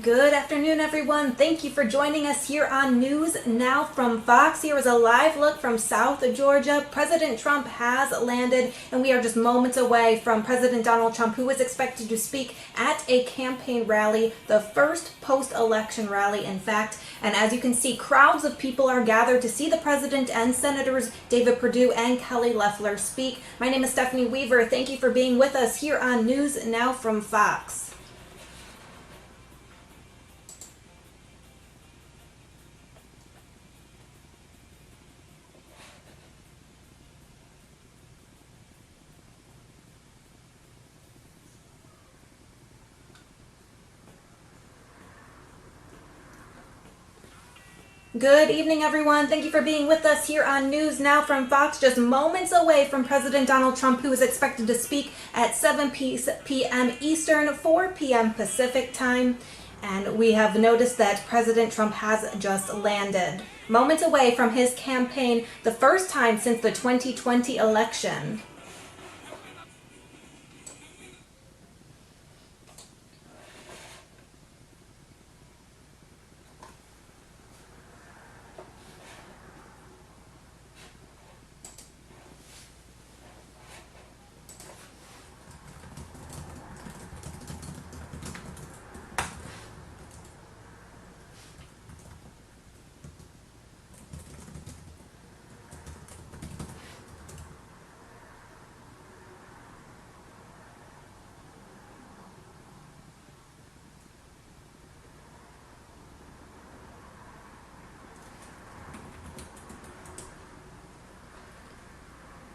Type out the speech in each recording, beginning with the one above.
Good afternoon, everyone. Thank you for joining us here on News Now from Fox. Here is a live look from South Georgia. President Trump has landed, and we are just moments away from President Donald Trump, who is expected to speak at a campaign rally, the first post-election rally, in fact. And as you can see, crowds of people are gathered to see the president and Senators David Perdue and Kelly Loeffler speak. My name is Stephanie Weaver. Thank you for being with us here on News Now from Fox. Good evening, everyone. Thank you for being with us here on News Now from Fox, just moments away from President Donald Trump, who is expected to speak at 7 p.m. Eastern, 4 p.m. Pacific time. And we have noticed that President Trump has just landed, moments away from his campaign, the first time since the 2020 election.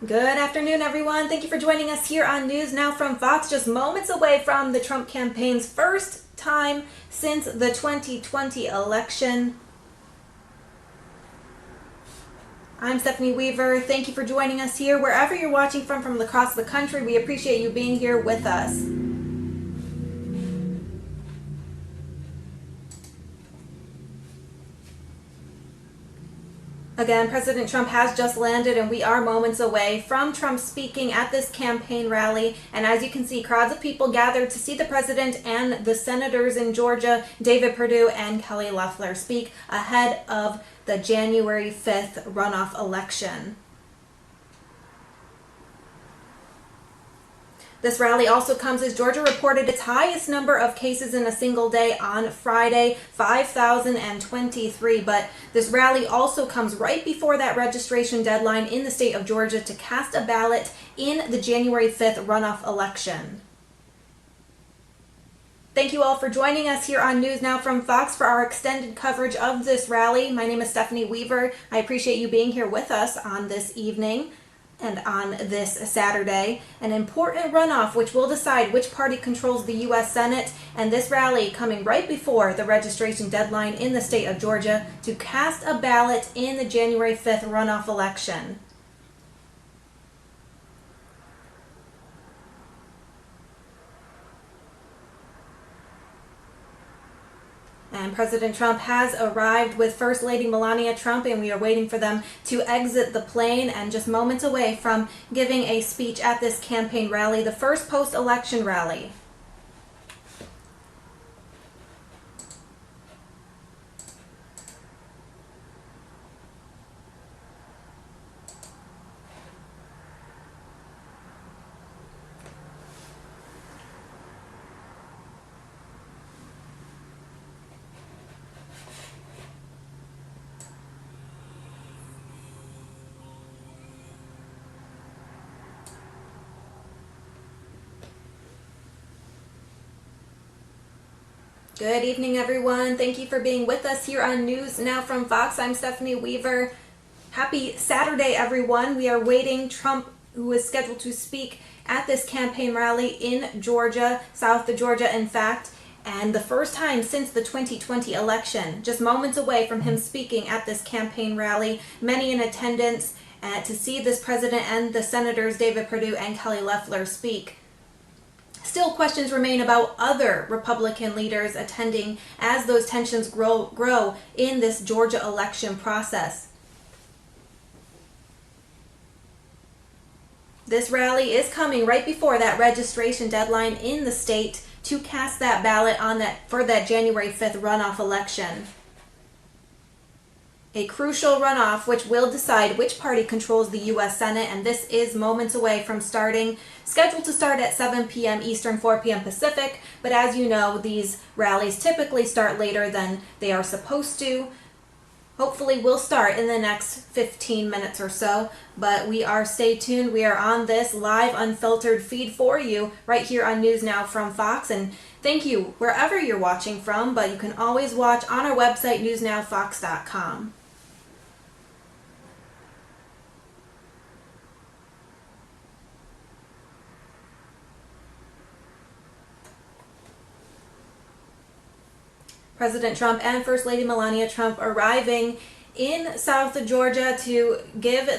Good afternoon, everyone. Thank you for joining us here on News Now from Fox, just moments away from the Trump campaign's first time since the 2020 election. I'm Stephanie Weaver. Thank you for joining us here wherever you're watching from across the country. We appreciate you being here with us. Again, President Trump has just landed, and we are moments away from Trump speaking at this campaign rally. And as you can see, crowds of people gathered to see the president and the senators in Georgia, David Perdue and Kelly Loeffler, speak ahead of the January 5th runoff election. This rally also comes as Georgia reported its highest number of cases in a single day on Friday, 5,023. But this rally also comes right before that registration deadline in the state of Georgia to cast a ballot in the January 5th runoff election. Thank you all for joining us here on News Now from Fox for our extended coverage of this rally. My name is Stephanie Weaver. I appreciate you being here with us on this evening. And on this Saturday, an important runoff which will decide which party controls the U.S. Senate, and this rally coming right before the registration deadline in the state of Georgia to cast a ballot in the January 5th runoff election. And President Trump has arrived with First Lady Melania Trump, and we are waiting for them to exit the plane and just moments away from giving a speech at this campaign rally, the first post-election rally. Good evening, everyone. Thank you for being with us here on News Now from Fox. I'm Stephanie Weaver. Happy Saturday, everyone. We are waiting Trump, who is scheduled to speak at this campaign rally in Georgia, South Georgia, in fact, and the first time since the 2020 election, just moments away from him speaking at this campaign rally. Many in attendance to see this president and the senators, David Perdue and Kelly Loeffler, speak. Still, questions remain about other Republican leaders attending as those tensions grow in this Georgia election process. This rally is coming right before that registration deadline in the state to cast that ballot for that January 5th runoff election. A crucial runoff which will decide which party controls the U.S. Senate, and this is moments away from starting, scheduled to start at 7 p.m. Eastern, 4 p.m. Pacific, but as you know, these rallies typically start later than they are supposed to. Hopefully we'll start in the next 15 minutes or so, but stay tuned. We are on this live unfiltered feed for you right here on NewsNOW from Fox, and thank you wherever you're watching from, but you can always watch on our website, newsnowfox.com. President Trump and First Lady Melania Trump arriving in South Georgia to give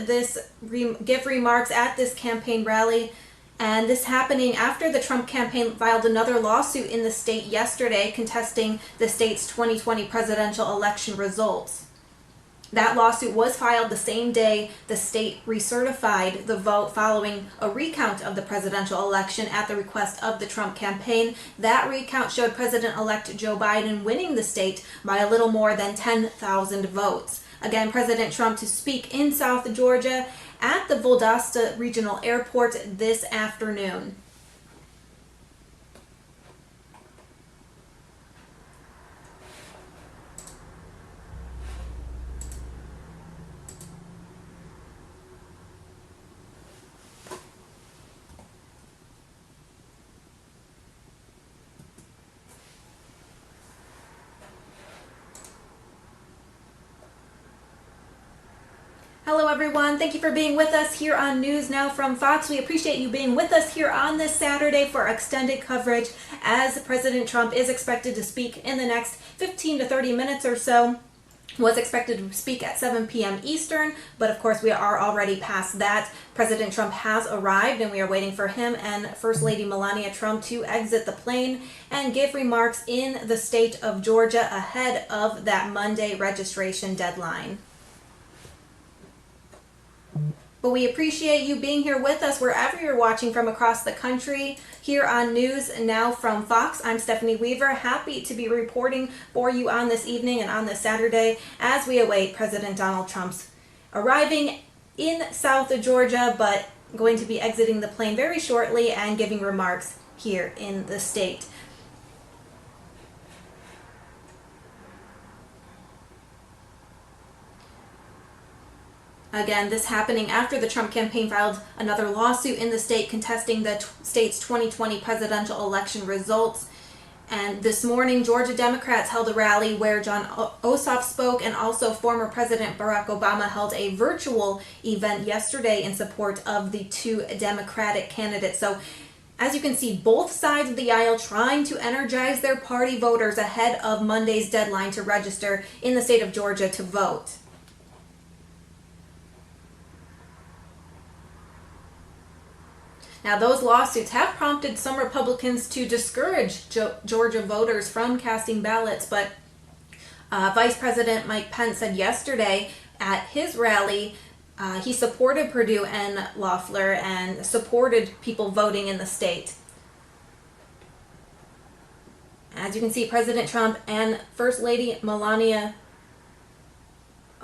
remarks at this campaign rally. And this happening after the Trump campaign filed another lawsuit in the state yesterday contesting the state's 2020 presidential election results. That lawsuit was filed the same day the state recertified the vote following a recount of the presidential election at the request of the Trump campaign. That recount showed President-elect Joe Biden winning the state by a little more than 10,000 votes. Again, President Trump to speak in South Georgia at the Valdosta Regional Airport this afternoon. Hello everyone, thank you for being with us here on NewsNOW from Fox. We appreciate you being with us here on this Saturday for extended coverage as President Trump is expected to speak in the next 15 to 30 minutes or so. Was expected to speak at 7 p.m. Eastern, but of course we are already past that. President Trump has arrived and we are waiting for him and First Lady Melania Trump to exit the plane and give remarks in the state of Georgia ahead of that Monday registration deadline. But we appreciate you being here with us wherever you're watching from across the country here on NewsNOW from Fox. I'm Stephanie Weaver, happy to be reporting for you on this evening and on this Saturday as we await President Donald Trump's arriving in South Georgia, but going to be exiting the plane very shortly and giving remarks here in the state. Again, this happening after the Trump campaign filed another lawsuit in the state contesting the state's 2020 presidential election results. And this morning, Georgia Democrats held a rally where John Ossoff spoke, and also former President Barack Obama held a virtual event yesterday in support of the two Democratic candidates. So as you can see, both sides of the aisle trying to energize their party voters ahead of Monday's deadline to register in the state of Georgia to vote. Now, those lawsuits have prompted some Republicans to discourage Georgia voters from casting ballots, but Vice President Mike Pence said yesterday at his rally he supported Perdue and Loeffler and supported people voting in the state. As you can see, President Trump and First Lady Melania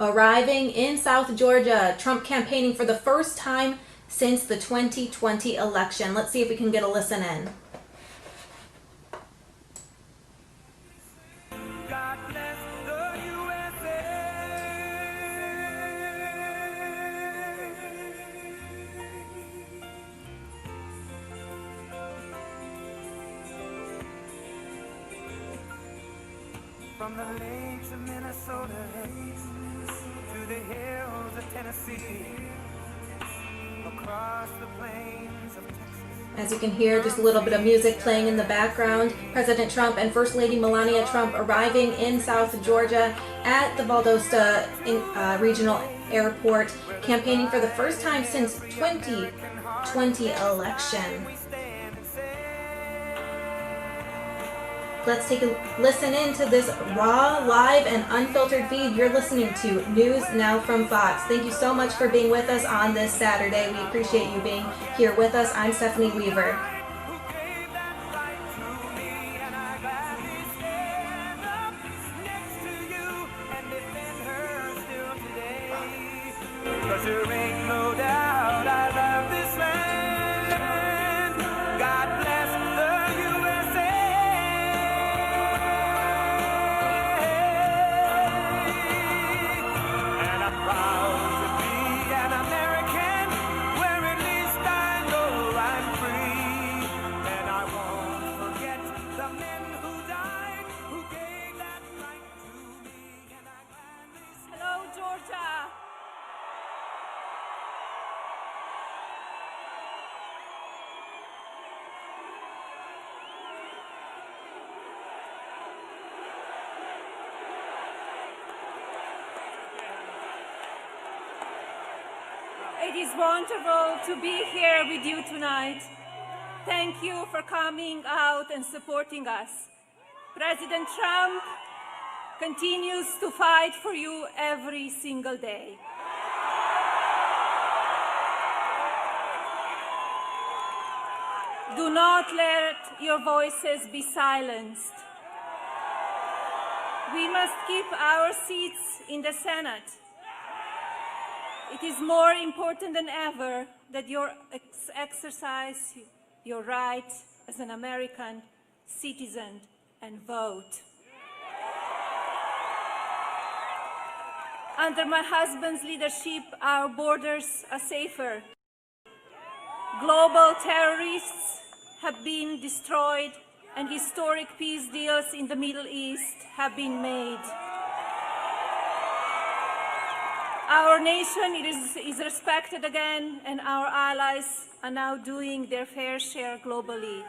arriving in South Georgia, Trump campaigning for the first time since the 2020 election. Let's see if we can get a listen in. God bless the USA. From the lakes of Minnesota to the hills of Tennessee, across the plains of Texas. As you can hear, just a little bit of music playing in the background. President Trump and First Lady Melania Trump arriving in South Georgia at the Valdosta Regional Airport, campaigning for the first time since 2020 election. Let's take a listen in to this raw, live, and unfiltered feed. You're listening to NewsNOW from Fox. Thank you so much for being with us on this Saturday. We appreciate you being here with us. I'm Stephanie Weaver. Who gave that right to me? is wonderful to be here with you tonight. Thank you for coming out and supporting us. President Trump continues to fight for you every single day. Do not let your voices be silenced. We must keep our seats in the Senate. It is more important than ever that you exercise your right as an American citizen and vote. Under my husband's leadership, our borders are safer. Global terrorists have been destroyed and historic peace deals in the Middle East have been made. Our nation is respected again, and our allies are now doing their fair share globally.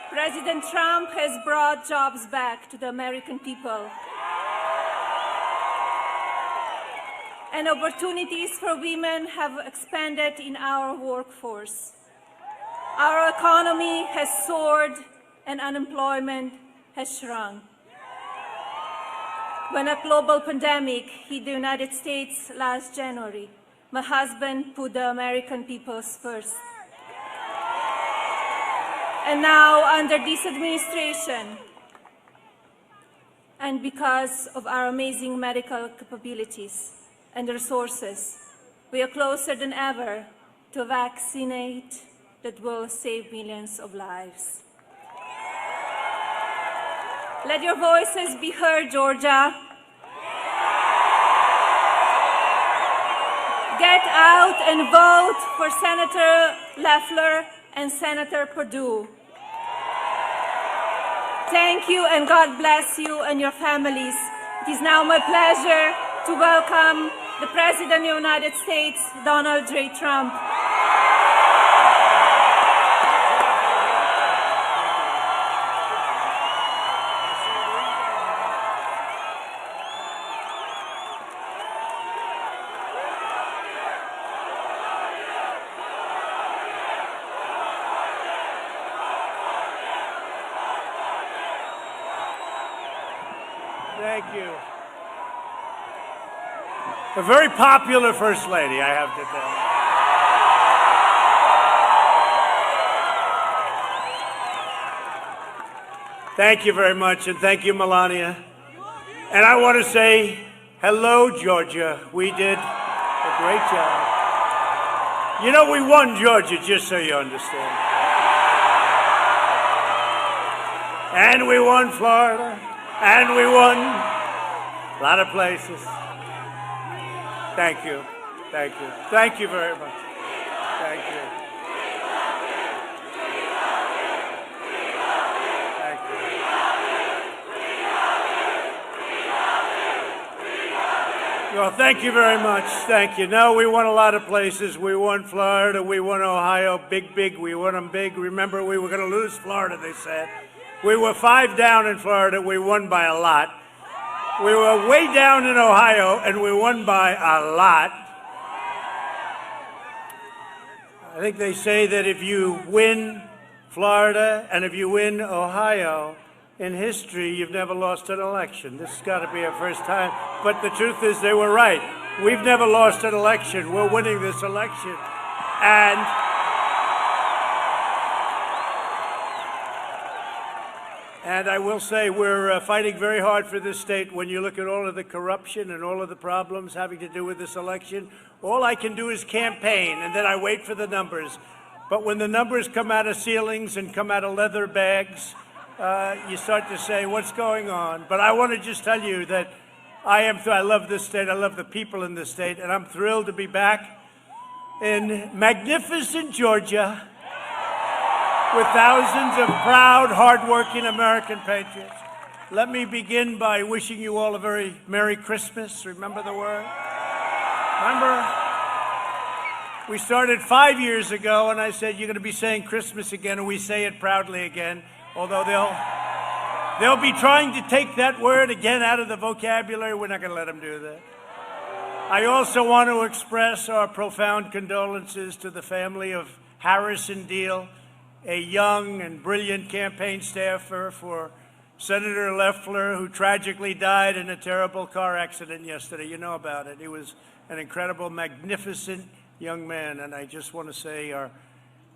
President Trump has brought jobs back to the American people, and opportunities for women have expanded in our workforce. Our economy has soared and unemployment has shrunk. When a global pandemic hit the United States last January, my husband put the American people first. And now, under this administration, and because of our amazing medical capabilities and resources, we are closer than ever to vaccinate that will save millions of lives. Let your voices be heard, Georgia. Get out and vote for Senator Loeffler and Senator Perdue. Thank you, and God bless you and your families. It is now my pleasure to welcome the President of the United States, Donald J. Trump. Thank you. A very popular First Lady, I have to tell you. Thank you very much, and thank you, Melania. And I want to say hello, Georgia. We did a great job. You know, we won Georgia, just so you understand. And we won Florida. And we won a lot of places. Thank you. Thank you. Thank you very much. Thank you. Thank you. Well, thank you very much. Thank you. No, we won a lot of places. We won Florida. We won Ohio. Big. We won them big. Remember, we were going to lose Florida, they said. We were 5 down in Florida. We won by a lot. We were way down in Ohio, and we won by a lot. I think they say that if you win Florida and if you win Ohio, in history, you've never lost an election. This has got to be a first time. But the truth is, they were right. We've never lost an election. We're winning this election. And I will say we're fighting very hard for this state. When you look at all of the corruption and all of the problems having to do with this election, all I can do is campaign, and then I wait for the numbers. But when the numbers come out of ceilings and come out of leather bags, you start to say, what's going on? But I want to just tell you that I love this state. I love the people in this state, and I'm thrilled to be back in magnificent Georgia, with thousands of proud, hard-working American patriots. Let me begin by wishing you all a very Merry Christmas. Remember the word? Remember? We started 5 years ago, and I said, you're going to be saying Christmas again, and we say it proudly again, although they'll be trying to take that word again out of the vocabulary. We're not going to let them do that. I also want to express our profound condolences to the family of Harrison Deal, a young and brilliant campaign staffer for Senator Loeffler, who tragically died in a terrible car accident yesterday. You know about it. He was an incredible, magnificent young man, and I just want to say our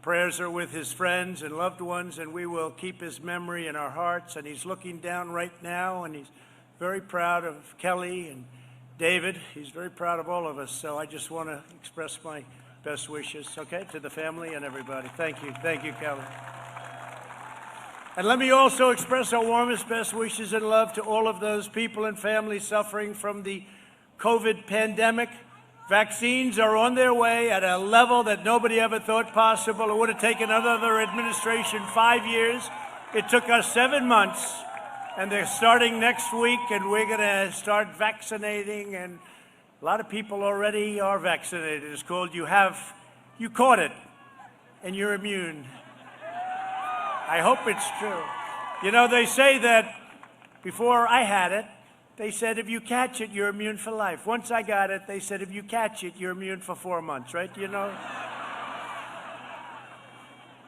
prayers are with his friends and loved ones, and we will keep his memory in our hearts. And he's looking down right now, and he's very proud of Kelly and David. He's very proud of all of us, so I just want to express my best wishes, okay, to the family and everybody. Thank you, Kelly. And let me also express our warmest best wishes and love to all of those people and families suffering from the COVID pandemic. Vaccines are on their way at a level that nobody ever thought possible. It would have taken another administration 5 years. It took us 7 months, and they're starting next week, and we're going to start vaccinating, and a lot of people already are vaccinated. It's called you caught it, and you're immune. I hope it's true. You know, they say that before I had it, they said if you catch it, you're immune for life. Once I got it, they said if you catch it, you're immune for 4 months, right? You know?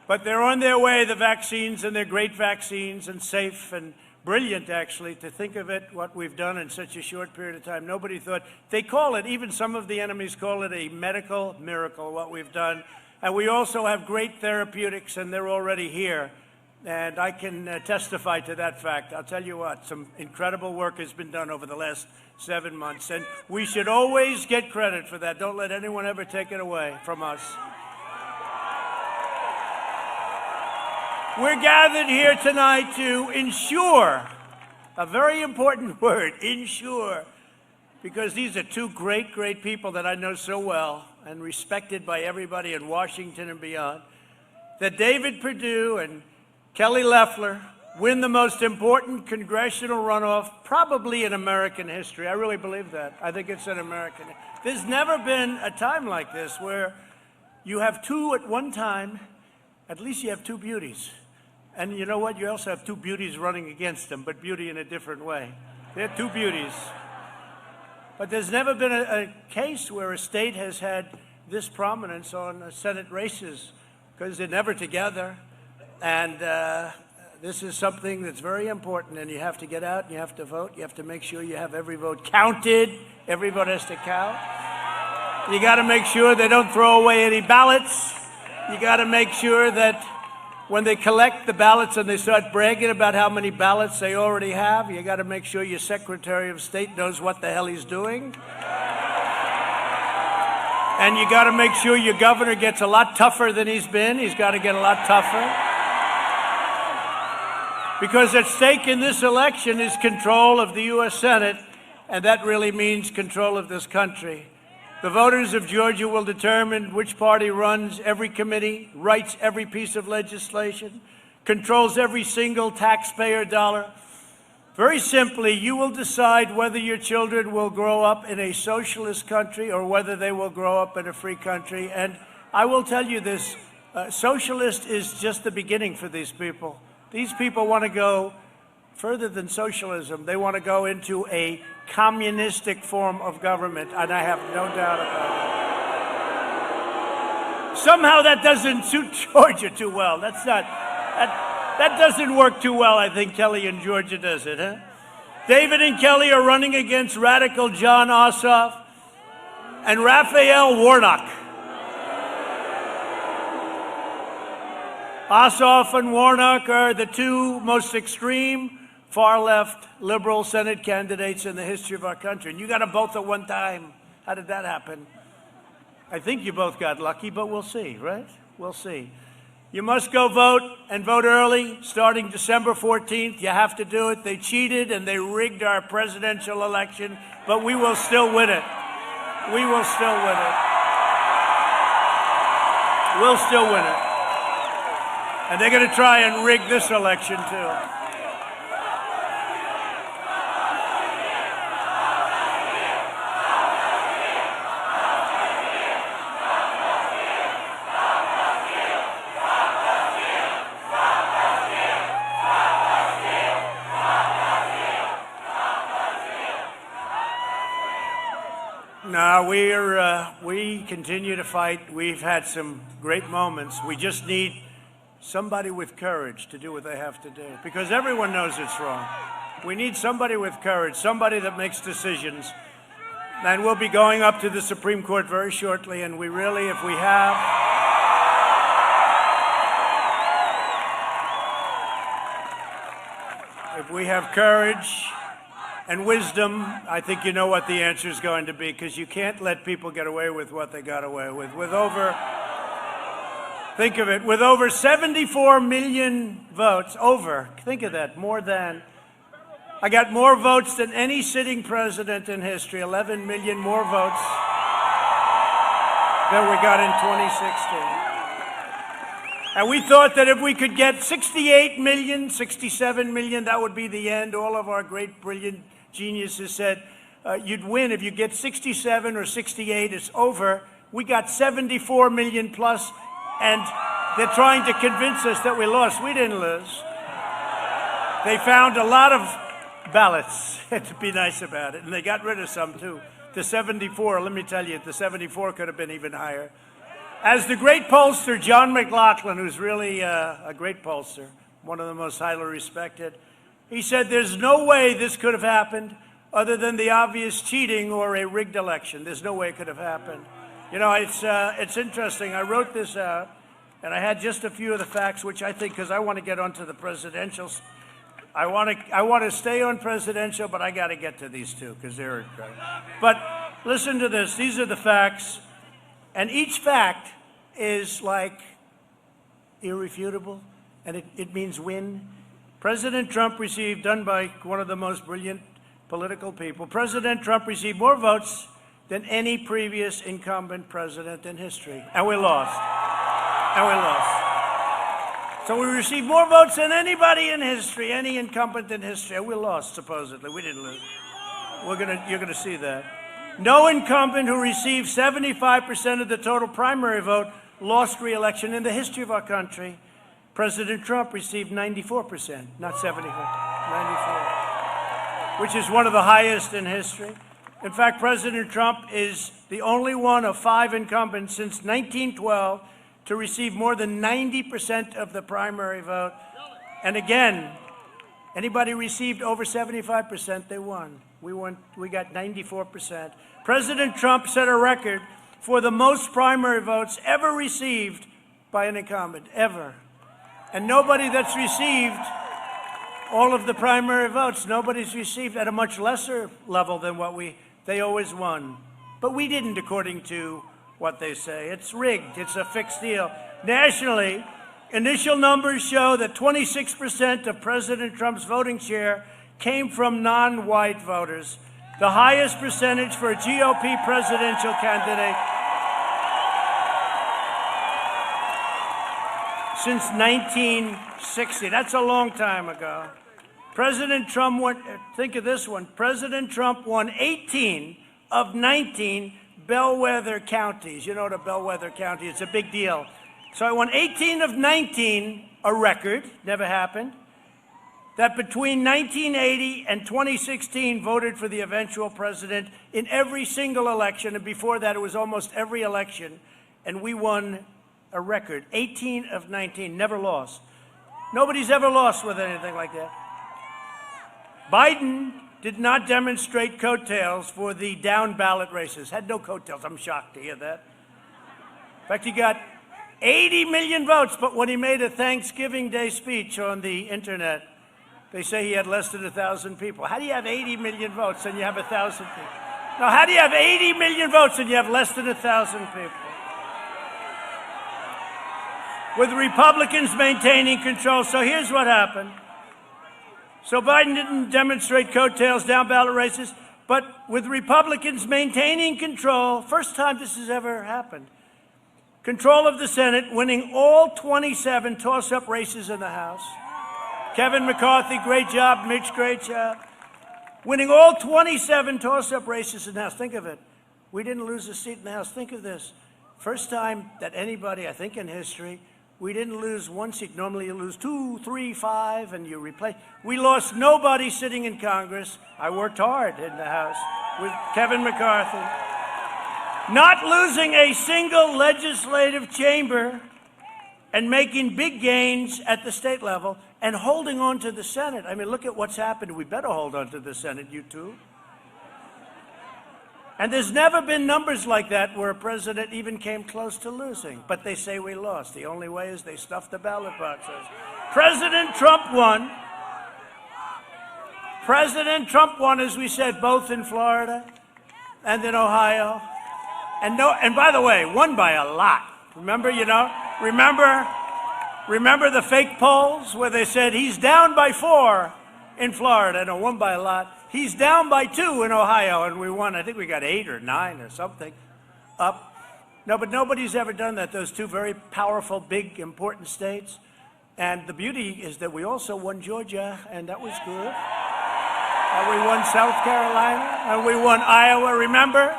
But they're on their way, the vaccines, and they're great vaccines and safe and brilliant, actually, to think of it, what we've done in such a short period of time. Nobody thought. They call it, even some of the enemies call it a medical miracle, what we've done. And we also have great therapeutics, and they're already here. And I can testify to that fact. I'll tell you what, some incredible work has been done over the last 7 months, and we should always get credit for that. Don't let anyone ever take it away from us. We're gathered here tonight to ensure, a very important word, ensure, because these are two great, great people that I know so well and respected by everybody in Washington and beyond, that David Perdue and Kelly Loeffler win the most important congressional runoff probably in American history. I really believe that. I think it's in American. There's never been a time like this where you have two at one time. At least you have two beauties. And you know what? You also have two beauties running against them, but beauty in a different way. They're two beauties. But there's never been a case where a state has had this prominence on Senate races, because they're never together. And this is something that's very important, and you have to get out and you have to vote. You have to make sure you have every vote counted. Every vote has to count. You got to make sure they don't throw away any ballots. You got to make sure that when they collect the ballots and they start bragging about how many ballots they already have, you got to make sure your Secretary of State knows what the hell he's doing. And you got to make sure your governor gets a lot tougher than he's been. He's got to get a lot tougher. Because at stake in this election is control of the U.S. Senate, and that really means control of this country. The voters of Georgia will determine which party runs every committee, writes every piece of legislation, controls every single taxpayer dollar. Very simply, you will decide whether your children will grow up in a socialist country or whether they will grow up in a free country. And I will tell you this, socialist is just the beginning for these people. These people want to go further than socialism. They want to go into a communistic form of government, and I have no doubt about it. Somehow that doesn't suit Georgia too well. That doesn't work too well, I think, Kelly in Georgia, does it, huh? David and Kelly are running against radical John Ossoff and Raphael Warnock. Ossoff and Warnock are the two most extreme, far-left, liberal Senate candidates in the history of our country. And you got them both at one time. How did that happen? I think you both got lucky, but we'll see, right? We'll see. You must go vote, and vote early, starting December 14th. You have to do it. They cheated and they rigged our presidential election, but we will still win it. We will still win it. We'll still win it. And they're going to try and rig this election, too. No, we continue to fight. We've had some great moments. We just need somebody with courage to do what they have to do, because everyone knows it's wrong. We need somebody with courage, somebody that makes decisions. And we'll be going up to the Supreme Court very shortly, and we really, if we have courage and wisdom, I think you know what the answer is going to be, because you can't let people get away with what they got away with. Think of it, with over 74 million votes, think of that, more than, I got more votes than any sitting president in history, 11 million more votes than we got in 2016. And we thought that if we could get 68 million, 67 million, that would be the end. All of our great, brilliant geniuses said, you'd win if you get 67 or 68, it's over. We got 74 million plus, and they're trying to convince us that we lost. We didn't lose. They found a lot of ballots to be nice about it, and they got rid of some too. The 74, let me tell you, the 74 could have been even higher. As the great pollster John McLaughlin, who's really a great pollster, one of the most highly respected, he said there's no way this could have happened other than the obvious cheating or a rigged election. There's no way it could have happened. You know, it's interesting. I wrote this out, and I had just a few of the facts, which I think, because I want to get onto the presidentials. I want to stay on presidential, but I got to get to these two because they're incredible. But listen to this. These are the facts, and each fact is like irrefutable, and it means win. President Trump received, done by one of the most brilliant political people, President Trump received more votes than any previous incumbent president in history, and we lost. And we lost. So we received more votes than anybody in history, any incumbent in history. We lost, supposedly. We didn't lose. You're gonna see that. No incumbent who received 75% of the total primary vote lost re-election in the history of our country. President Trump received 94%, not 74, 94, which is one of the highest in history. In fact, President Trump is the only one of 5 incumbents since 1912 to receive more than 90% of the primary vote. And again, anybody received over 75%, they won. We got 94%. President Trump set a record for the most primary votes ever received by an incumbent, ever. And nobody that's received all of the primary votes, nobody's received at a much lesser level than what they always won. But we didn't, according to what they say. It's rigged. It's a fixed deal. Nationally, initial numbers show that 26% of President Trump's voting share came from non-white voters, the highest percentage for a GOP presidential candidate since 1960. That's a long time ago. President Trump won, think of this one, President Trump won 18 of 19 bellwether counties. You know what a bellwether county is? It's a big deal. So I won 18 of 19, a record, never happened, that between 1980 and 2016 voted for the eventual president in every single election, and before that it was almost every election, and we won a record, 18 of 19, never lost. Nobody's ever lost with anything like that. Biden did not demonstrate coattails for the down ballot races. Had no coattails. I'm shocked to hear that. In fact, he got 80 million votes, but when he made a Thanksgiving Day speech on the internet, they say he had less than 1,000 people. How do you have 80 million votes and you have 1,000 people? No, how do you have 80 million votes and you have less than 1,000 people? With Republicans maintaining control. So here's what happened. So Biden didn't demonstrate coattails, down ballot races, but with Republicans maintaining control, first time this has ever happened, control of the Senate, winning all 27 toss-up races in the House. Kevin McCarthy, great job. Mitch, great job. Winning all 27 toss-up races in the House. Think of it. We didn't lose a seat in the House. Think of this. First time that anybody, I think in history, we didn't lose one seat. Normally you lose 2, 3, 5, and you replace. We lost nobody sitting in Congress. I worked hard in the House with Kevin McCarthy. Not losing a single legislative chamber and making big gains at the state level and holding on to the Senate. I mean, look at what's happened. We better hold on to the Senate, you two. And there's never been numbers like that where a president even came close to losing. But they say we lost. The only way is they stuffed the ballot boxes. President Trump won. President Trump won, as we said, both in Florida and in Ohio. And by the way, won by a lot. Remember the fake polls where they said he's down by 4 in Florida, and won by a lot. He's down by 2 in Ohio, and we won. I think we got 8 or 9 or something up. No, but nobody's ever done that. Those 2 very powerful, big, important states. And the beauty is that we also won Georgia, and that was good. And we won South Carolina, and we won Iowa. Remember?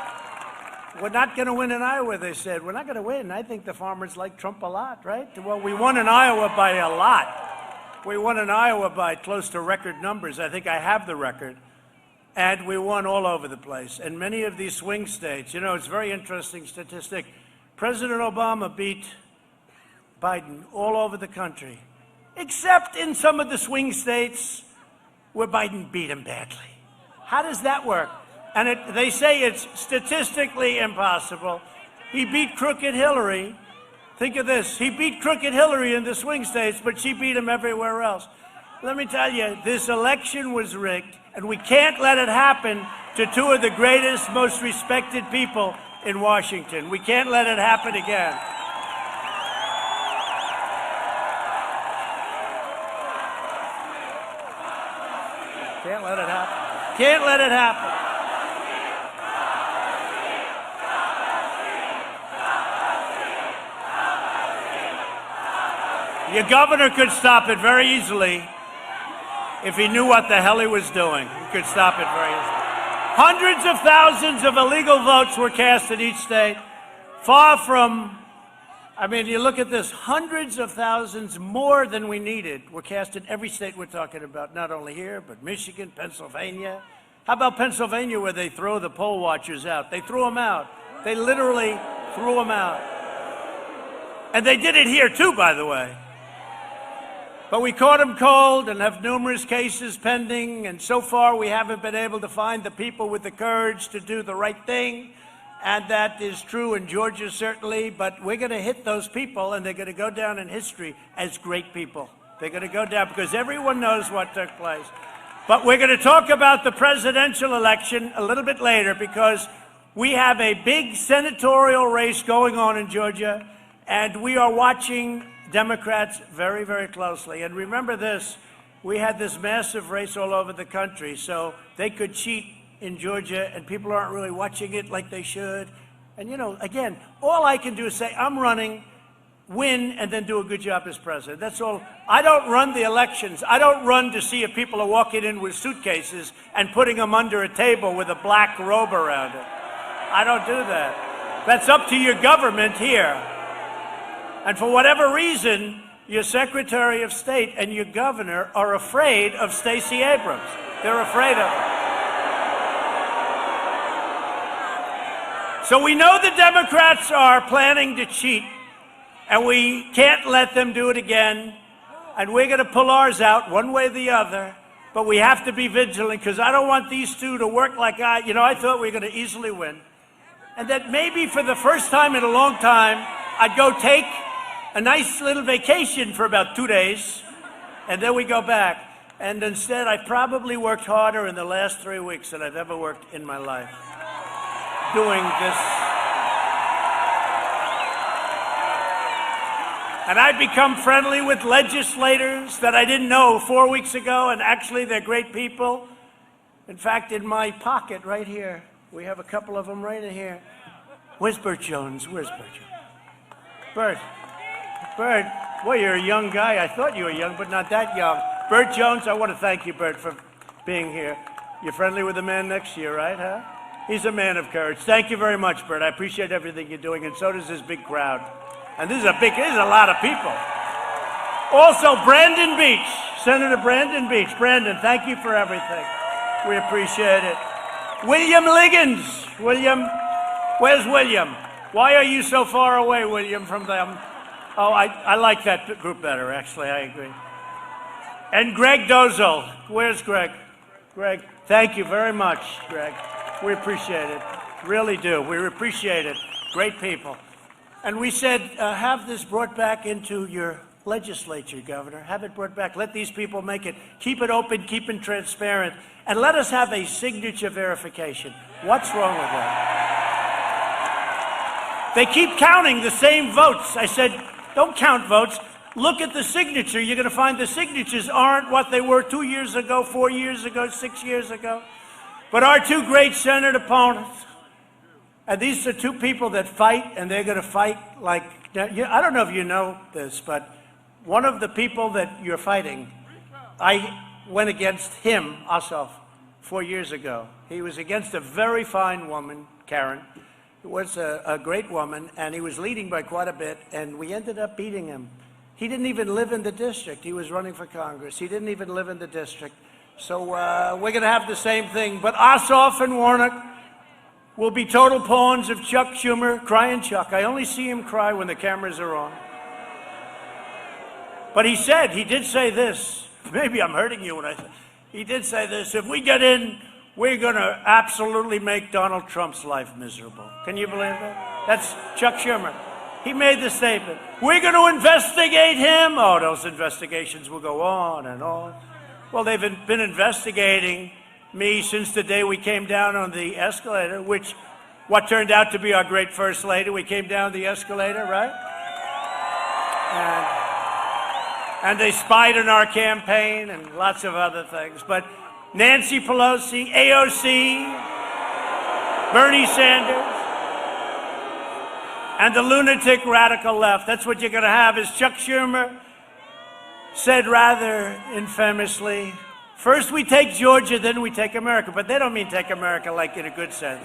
We're not going to win in Iowa, they said. We're not going to win. I think the farmers like Trump a lot, right? Well, we won in Iowa by a lot. We won in Iowa by close to record numbers. I think I have the record. And we won all over the place. And many of these swing states, it's a very interesting statistic. President Obama beat Biden all over the country, except in some of the swing states where Biden beat him badly. How does that work? And they say it's statistically impossible. He beat crooked Hillary. Think of this. He beat crooked Hillary in the swing states, but she beat him everywhere else. Let me tell you, this election was rigged, and we can't let it happen to 2 of the greatest, most respected people in Washington. We can't let it happen again. Can't let it happen. Can't let it happen. Your governor could stop it very easily if he knew what the hell he was doing. He could stop it very easily. Hundreds of thousands of illegal votes were cast in each state. Far from, you look at this, hundreds of thousands more than we needed were cast in every state we're talking about, not only here, but Michigan, Pennsylvania. How about Pennsylvania, where they throw the poll watchers out? They threw them out. They literally threw them out. And they did it here too, by the way. But we caught them cold and have numerous cases pending, and so far we haven't been able to find the people with the courage to do the right thing, and that is true in Georgia certainly, but we're going to hit those people, and they're going to go down in history as great people. They're going to go down because everyone knows what took place. But we're going to talk about the presidential election a little bit later because we have a big senatorial race going on in Georgia, and we are watching Democrats very, very closely. And remember this, we had this massive race all over the country, so they could cheat in Georgia, and people aren't really watching it like they should. And, again, all I can do is say, I'm running, win, and then do a good job as president. That's all. I don't run the elections. I don't run to see if people are walking in with suitcases and putting them under a table with a black robe around it. I don't do that. That's up to your government here. And for whatever reason, your Secretary of State and your governor are afraid of Stacey Abrams. They're afraid of her. So we know the Democrats are planning to cheat, and we can't let them do it again. And we're going to pull ours out one way or the other. But we have to be vigilant because I don't want these 2 to work like I thought we were going to easily win. And that maybe for the first time in a long time, I'd go take a nice little vacation for about 2 days, and then we go back. And instead, I probably worked harder in the last 3 weeks than I've ever worked in my life doing this. And I've become friendly with legislators that I didn't know 4 weeks ago, and actually they're great people. In fact, in my pocket right here, we have a couple of them right in here. Where's Burt Jones? Where's Burt Jones? Burt, well, you're a young guy. I thought you were young, but not that young. Burt Jones, I want to thank you, Burt, for being here. You're friendly with the man next to you, right, huh? He's a man of courage. Thank you very much, Burt. I appreciate everything you're doing, and so does this big crowd. And this is a lot of people. Also, Brandon Beach, Senator Brandon Beach. Brandon, thank you for everything. We appreciate it. William Liggins. William, Where's William? Why are you so far away, William, from them? Oh, I like that group better, actually. I agree. And Greg Dozel. Where's Greg? Greg, thank you very much, Greg. We appreciate it. Really do. We appreciate it. Great people. And we said, have this brought back into your legislature, Governor. Have it brought back. Let these people make it. Keep it open, keep it transparent, and let us have a signature verification. What's wrong with that? They keep counting the same votes. I said, don't count votes. Look at the signature. You're going to find the signatures aren't what they were 2 years ago, 4 years ago, 6 years ago. But our two great Senate opponents, and these are two people that fight, and they're going to fight like, I don't know if you know this, but one of the people that you're fighting, I went against him, Ossoff, 4 years ago. He was against a very fine woman, Karen, who was a great woman, and he was leading by quite a bit, and we ended up beating him. He didn't even live in the district. He was running for Congress. He didn't even live in the district. So we're going to have the same thing. But Ossoff and Warnock will be total pawns of Chuck Schumer, crying Chuck. I only see him cry when the cameras are on. But he did say this. Maybe I'm hurting you when I say, he did say this. If we get in, we're going to absolutely make Donald Trump's life miserable. Can you believe that? That's Chuck Schumer. He made the statement. We're going to investigate him. Oh, those investigations will go on and on. Well, they've been investigating me since the day we came down on the escalator, what turned out to be our great First Lady. We came down the escalator, right? And they spied on our campaign and lots of other things. But Nancy Pelosi, AOC, Bernie Sanders, and the lunatic radical left. That's what you're going to have. As Chuck Schumer said rather infamously, first we take Georgia, then we take America. But they don't mean take America like in a good sense.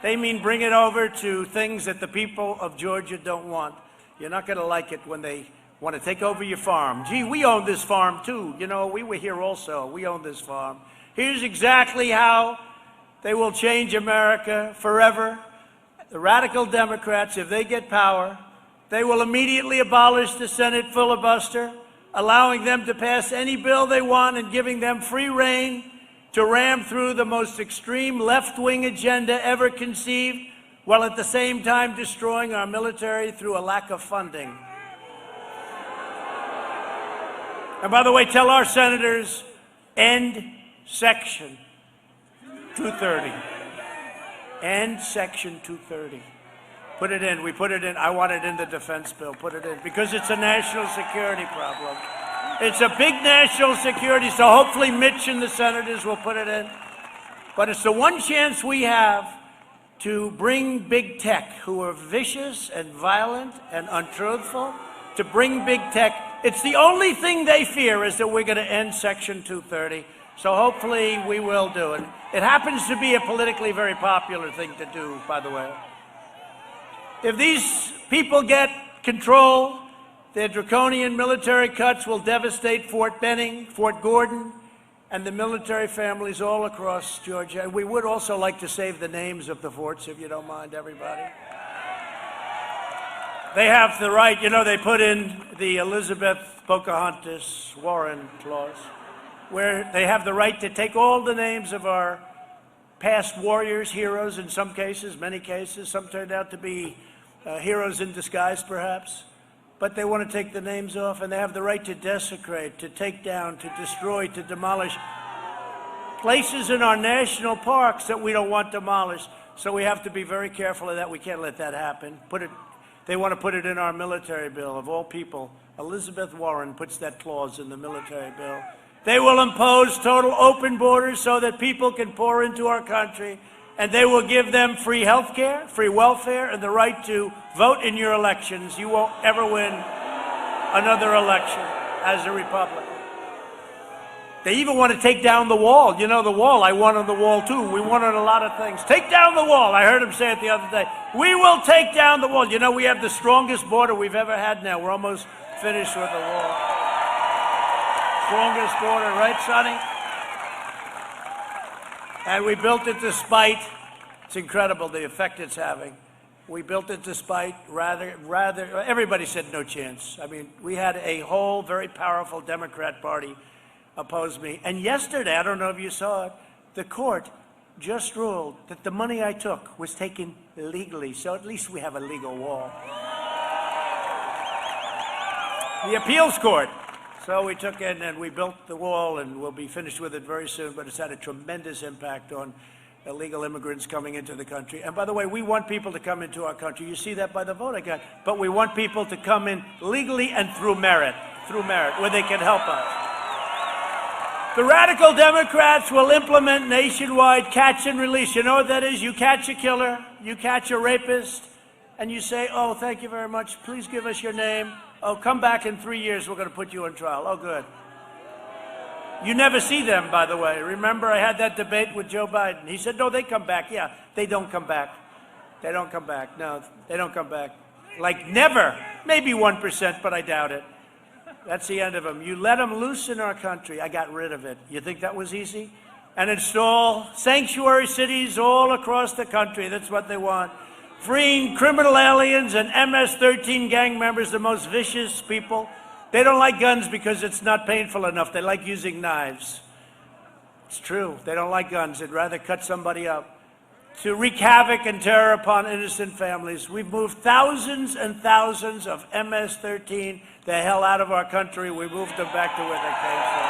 They mean bring it over to things that the people of Georgia don't want. You're not going to like it when they want to take over your farm. Gee, we own this farm too. You know, we were here also. We own this farm. Here's exactly how they will change America forever. The radical Democrats, if they get power, they will immediately abolish the Senate filibuster, allowing them to pass any bill they want and giving them free rein to ram through the most extreme left-wing agenda ever conceived, while at the same time destroying our military through a lack of funding. And by the way, tell our senators, end Section 230. End Section 230. Put it in. We put it in. I want it in the defense bill. Put it in. Because it's a national security problem. It's a big national security, so hopefully Mitch and the senators will put it in. But it's the one chance we have to bring big tech, who are vicious and violent and untruthful, to bring big tech. It's the only thing they fear is that we're going to end Section 230. So hopefully we will do it. It happens to be a politically very popular thing to do, by the way. If these people get control, their draconian military cuts will devastate Fort Benning, Fort Gordon, and the military families all across Georgia. And we would also like to save the names of the forts, if you don't mind, everybody. They have the right, you know, they put in the Elizabeth Pocahontas Warren clause, where they have the right to take all the names of our past warriors, heroes in some cases, many cases. Some turned out to be heroes in disguise, perhaps. But they want to take the names off, and they have the right to desecrate, to take down, to destroy, to demolish places in our national parks that we don't want demolished. So we have to be very careful of that. We can't let that happen. They want to put it in our military bill. Of all people, Elizabeth Warren puts that clause in the military bill. They will impose total open borders so that people can pour into our country, and they will give them free health care, free welfare, and the right to vote in your elections. You won't ever win another election as a Republican. They even want to take down the wall. You know, the wall, I won on the wall too. We won on a lot of things. Take down the wall. I heard him say it the other day. We will take down the wall. You know, we have the strongest border we've ever had now. We're almost finished with the wall. Strongest border, right, Sonny? And we built it despite, it's incredible the effect it's having. We built it despite everybody said no chance. I mean, we had a whole very powerful Democrat Party oppose me. And yesterday, I don't know if you saw it, the court just ruled that the money I took was taken illegally. So at least we have a legal wall. The appeals court. So we took it and we built the wall, and we'll be finished with it very soon, but it's had a tremendous impact on illegal immigrants coming into the country. And by the way, we want people to come into our country. You see that by the vote I got. But we want people to come in legally and through merit, where they can help us. The radical Democrats will implement nationwide catch and release. You know what that is? You catch a killer, you catch a rapist, and you say, oh, thank you very much. Please give us your name. Oh, come back in 3 years. We're going to put you on trial. Oh, good. You never see them, by the way. Remember, I had that debate with Joe Biden. He said, no, they come back. Yeah, they don't come back. They don't come back. No, they don't come back. Like never. Maybe 1%, but I doubt it. That's the end of them. You let them loose in our country. I got rid of it. You think that was easy? And install sanctuary cities all across the country. That's what they want. Freeing criminal aliens and MS-13 gang members, the most vicious people. They don't like guns because it's not painful enough. They like using knives. It's true. They don't like guns. They'd rather cut somebody up. To wreak havoc and terror upon innocent families. We've moved thousands and thousands of MS-13 the hell out of our country. We moved them back to where they came from.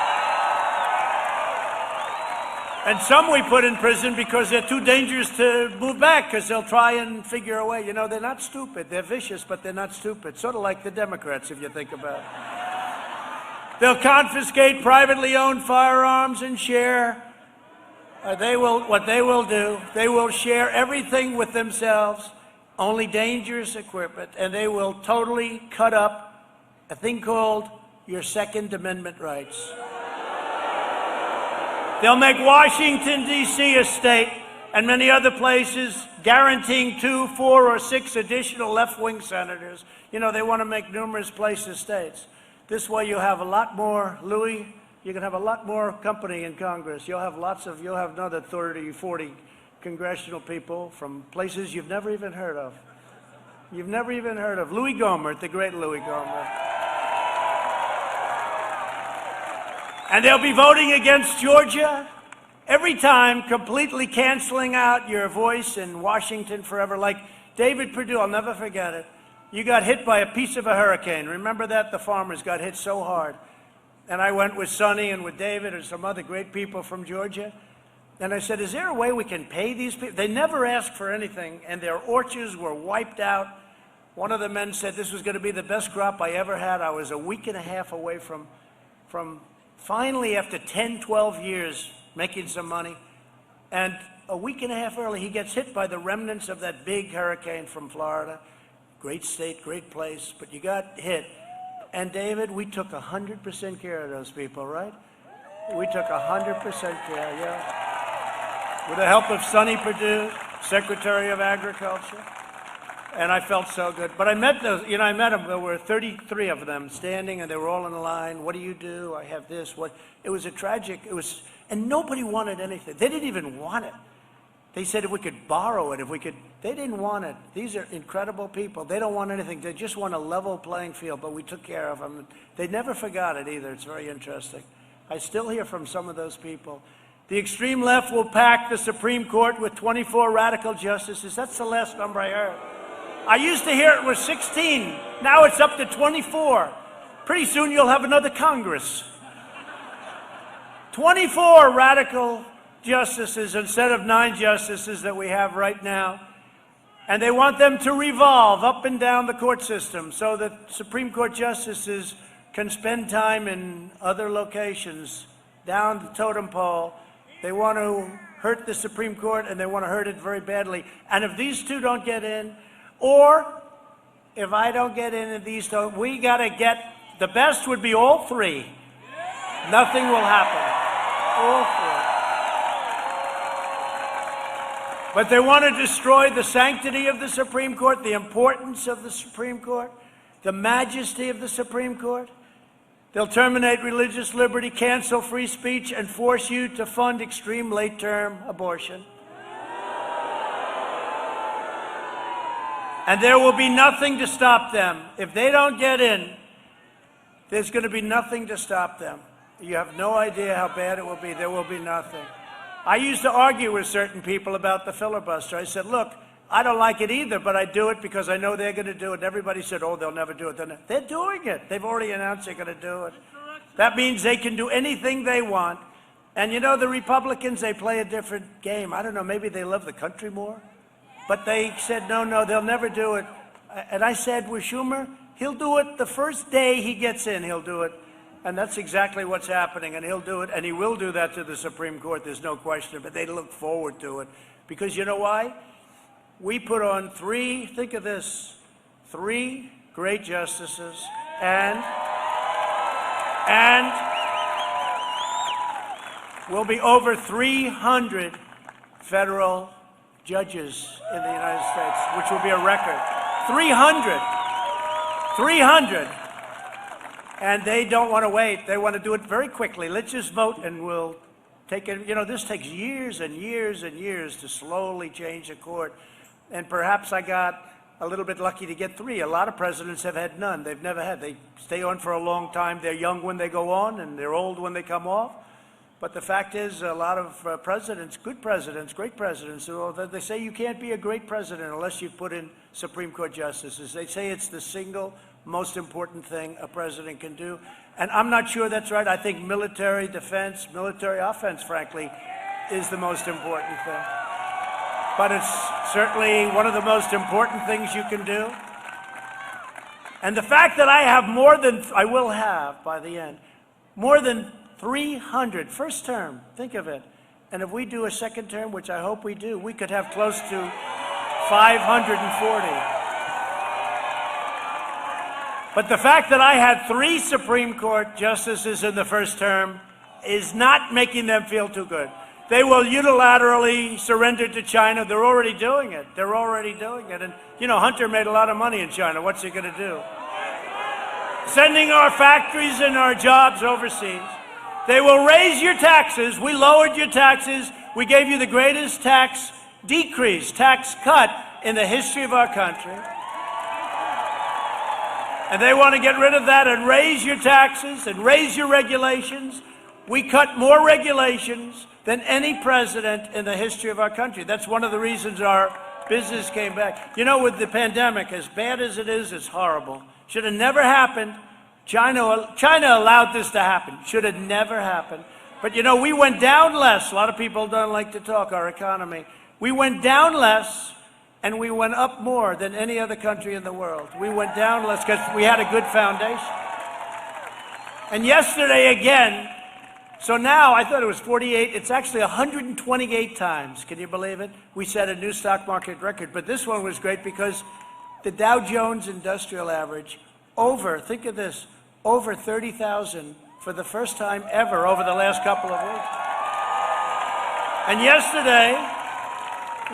And some we put in prison because they're too dangerous to move back, because they'll try and figure a way. You know, they're not stupid. They're vicious, but they're not stupid. Sort of like the Democrats, if you think about it. They'll confiscate privately owned firearms and share. What they will do, they will share everything with themselves, only dangerous equipment, and they will totally cut up a thing called your Second Amendment rights. They'll make Washington, D.C. a state, and many other places, guaranteeing 2, 4, or 6 additional left-wing senators. You know, they want to make numerous places states. This way you'll have a lot more, Louis, you can have a lot more company in Congress. You'll have another 30, 40 congressional people from places you've never even heard of. You've never even heard of. Louis Gohmert, the great Louis Gohmert. And they'll be voting against Georgia every time, completely canceling out your voice in Washington forever. Like David Perdue, I'll never forget it. You got hit by a piece of a hurricane. Remember that? The farmers got hit so hard. And I went with Sonny and with David and some other great people from Georgia. And I said, is there a way we can pay these people? They never asked for anything, and their orchards were wiped out. One of the men said this was going to be the best crop I ever had. I was a week and a half away from finally, after 10, 12 years, making some money. And a week and a half early, he gets hit by the remnants of that big hurricane from Florida. Great state, great place, but you got hit. And David, we took 100% care of those people, right? We took 100% care, yeah. With the help of Sonny Perdue, Secretary of Agriculture. And I felt so good. But I met those, I met them. There were 33 of them standing, and they were all in a line. What do you do? I have this. What? It was a tragic, and nobody wanted anything. They didn't even want it. They said if we could borrow it, they didn't want it. These are incredible people. They don't want anything. They just want a level playing field, but we took care of them. They never forgot it either. It's very interesting. I still hear from some of those people. The extreme left will pack the Supreme Court with 24 radical justices. That's the last number I heard. I used to hear it was 16. Now it's up to 24. Pretty soon you'll have another Congress. 24 radical justices instead of 9 justices that we have right now. And they want them to revolve up and down the court system so that Supreme Court justices can spend time in other locations, down the totem pole. They want to hurt the Supreme Court, and they want to hurt it very badly. And if these two don't get in, or if I don't get in and these don't, we got to get, the best would be all 3. Nothing will happen. All 3. But they want to destroy the sanctity of the Supreme Court, the importance of the Supreme Court, the majesty of the Supreme Court. They'll terminate religious liberty, cancel free speech, and force you to fund extreme late-term abortion. And there will be nothing to stop them. If they don't get in, there's going to be nothing to stop them. You have no idea how bad it will be. There will be nothing. I used to argue with certain people about the filibuster. I said, look, I don't like it either, but I do it because I know they're going to do it. And everybody said, oh, they'll never do it. They're doing it. They've already announced they're going to do it. That means they can do anything they want. And you know, the Republicans, they play a different game. I don't know, maybe they love the country more. But they said, no, they'll never do it. And I said, with Schumer, he'll do it the first day he gets in, he'll do it. And that's exactly what's happening, and he'll do it, and he will do that to the Supreme Court, there's no question, but they look forward to it. Because you know why? We put on think of this, 3 great justices, and we'll be over 300 federal judges in the United States, which will be a record. 300. And they don't want to wait. They want to do it very quickly. Let's just vote and we'll take it. You know, this takes years and years and years to slowly change a court. And perhaps I got a little bit lucky to get 3. A lot of presidents have had none. They've never had. They stay on for a long time. They're young when they go on and they're old when they come off. But the fact is, a lot of presidents, good presidents, great presidents, they say you can't be a great president unless you put in Supreme Court justices. They say it's the single most important thing a president can do. And I'm not sure that's right. I think military defense, military offense, frankly, is the most important thing. But it's certainly one of the most important things you can do. And the fact that I will have by the end, more than 300, first term, think of it. And if we do a second term, which I hope we do, we could have close to 540. But the fact that I had 3 Supreme Court justices in the first term is not making them feel too good. They will unilaterally surrender to China. They're already doing it. And, you know, Hunter made a lot of money in China. What's he going to do? Sending our factories and our jobs overseas. They will raise your taxes. We lowered your taxes. We gave you the greatest tax cut in the history of our country. And they want to get rid of that and raise your taxes and raise your regulations. We cut more regulations than any president in the history of our country. That's one of the reasons our business came back. You know, with the pandemic, as bad as it is, it's horrible. Should have never happened. China allowed this to happen. Should have never happened. But you know, we went down less. A lot of people don't like to talk our economy. We went down less and we went up more than any other country in the world. We went down less because we had a good foundation. And yesterday again, so now I thought it was 48, it's actually 128 times, can you believe it? We set a new stock market record, but this one was great because the Dow Jones Industrial Average think of this, over 30,000 for the first time ever over the last couple of weeks. And yesterday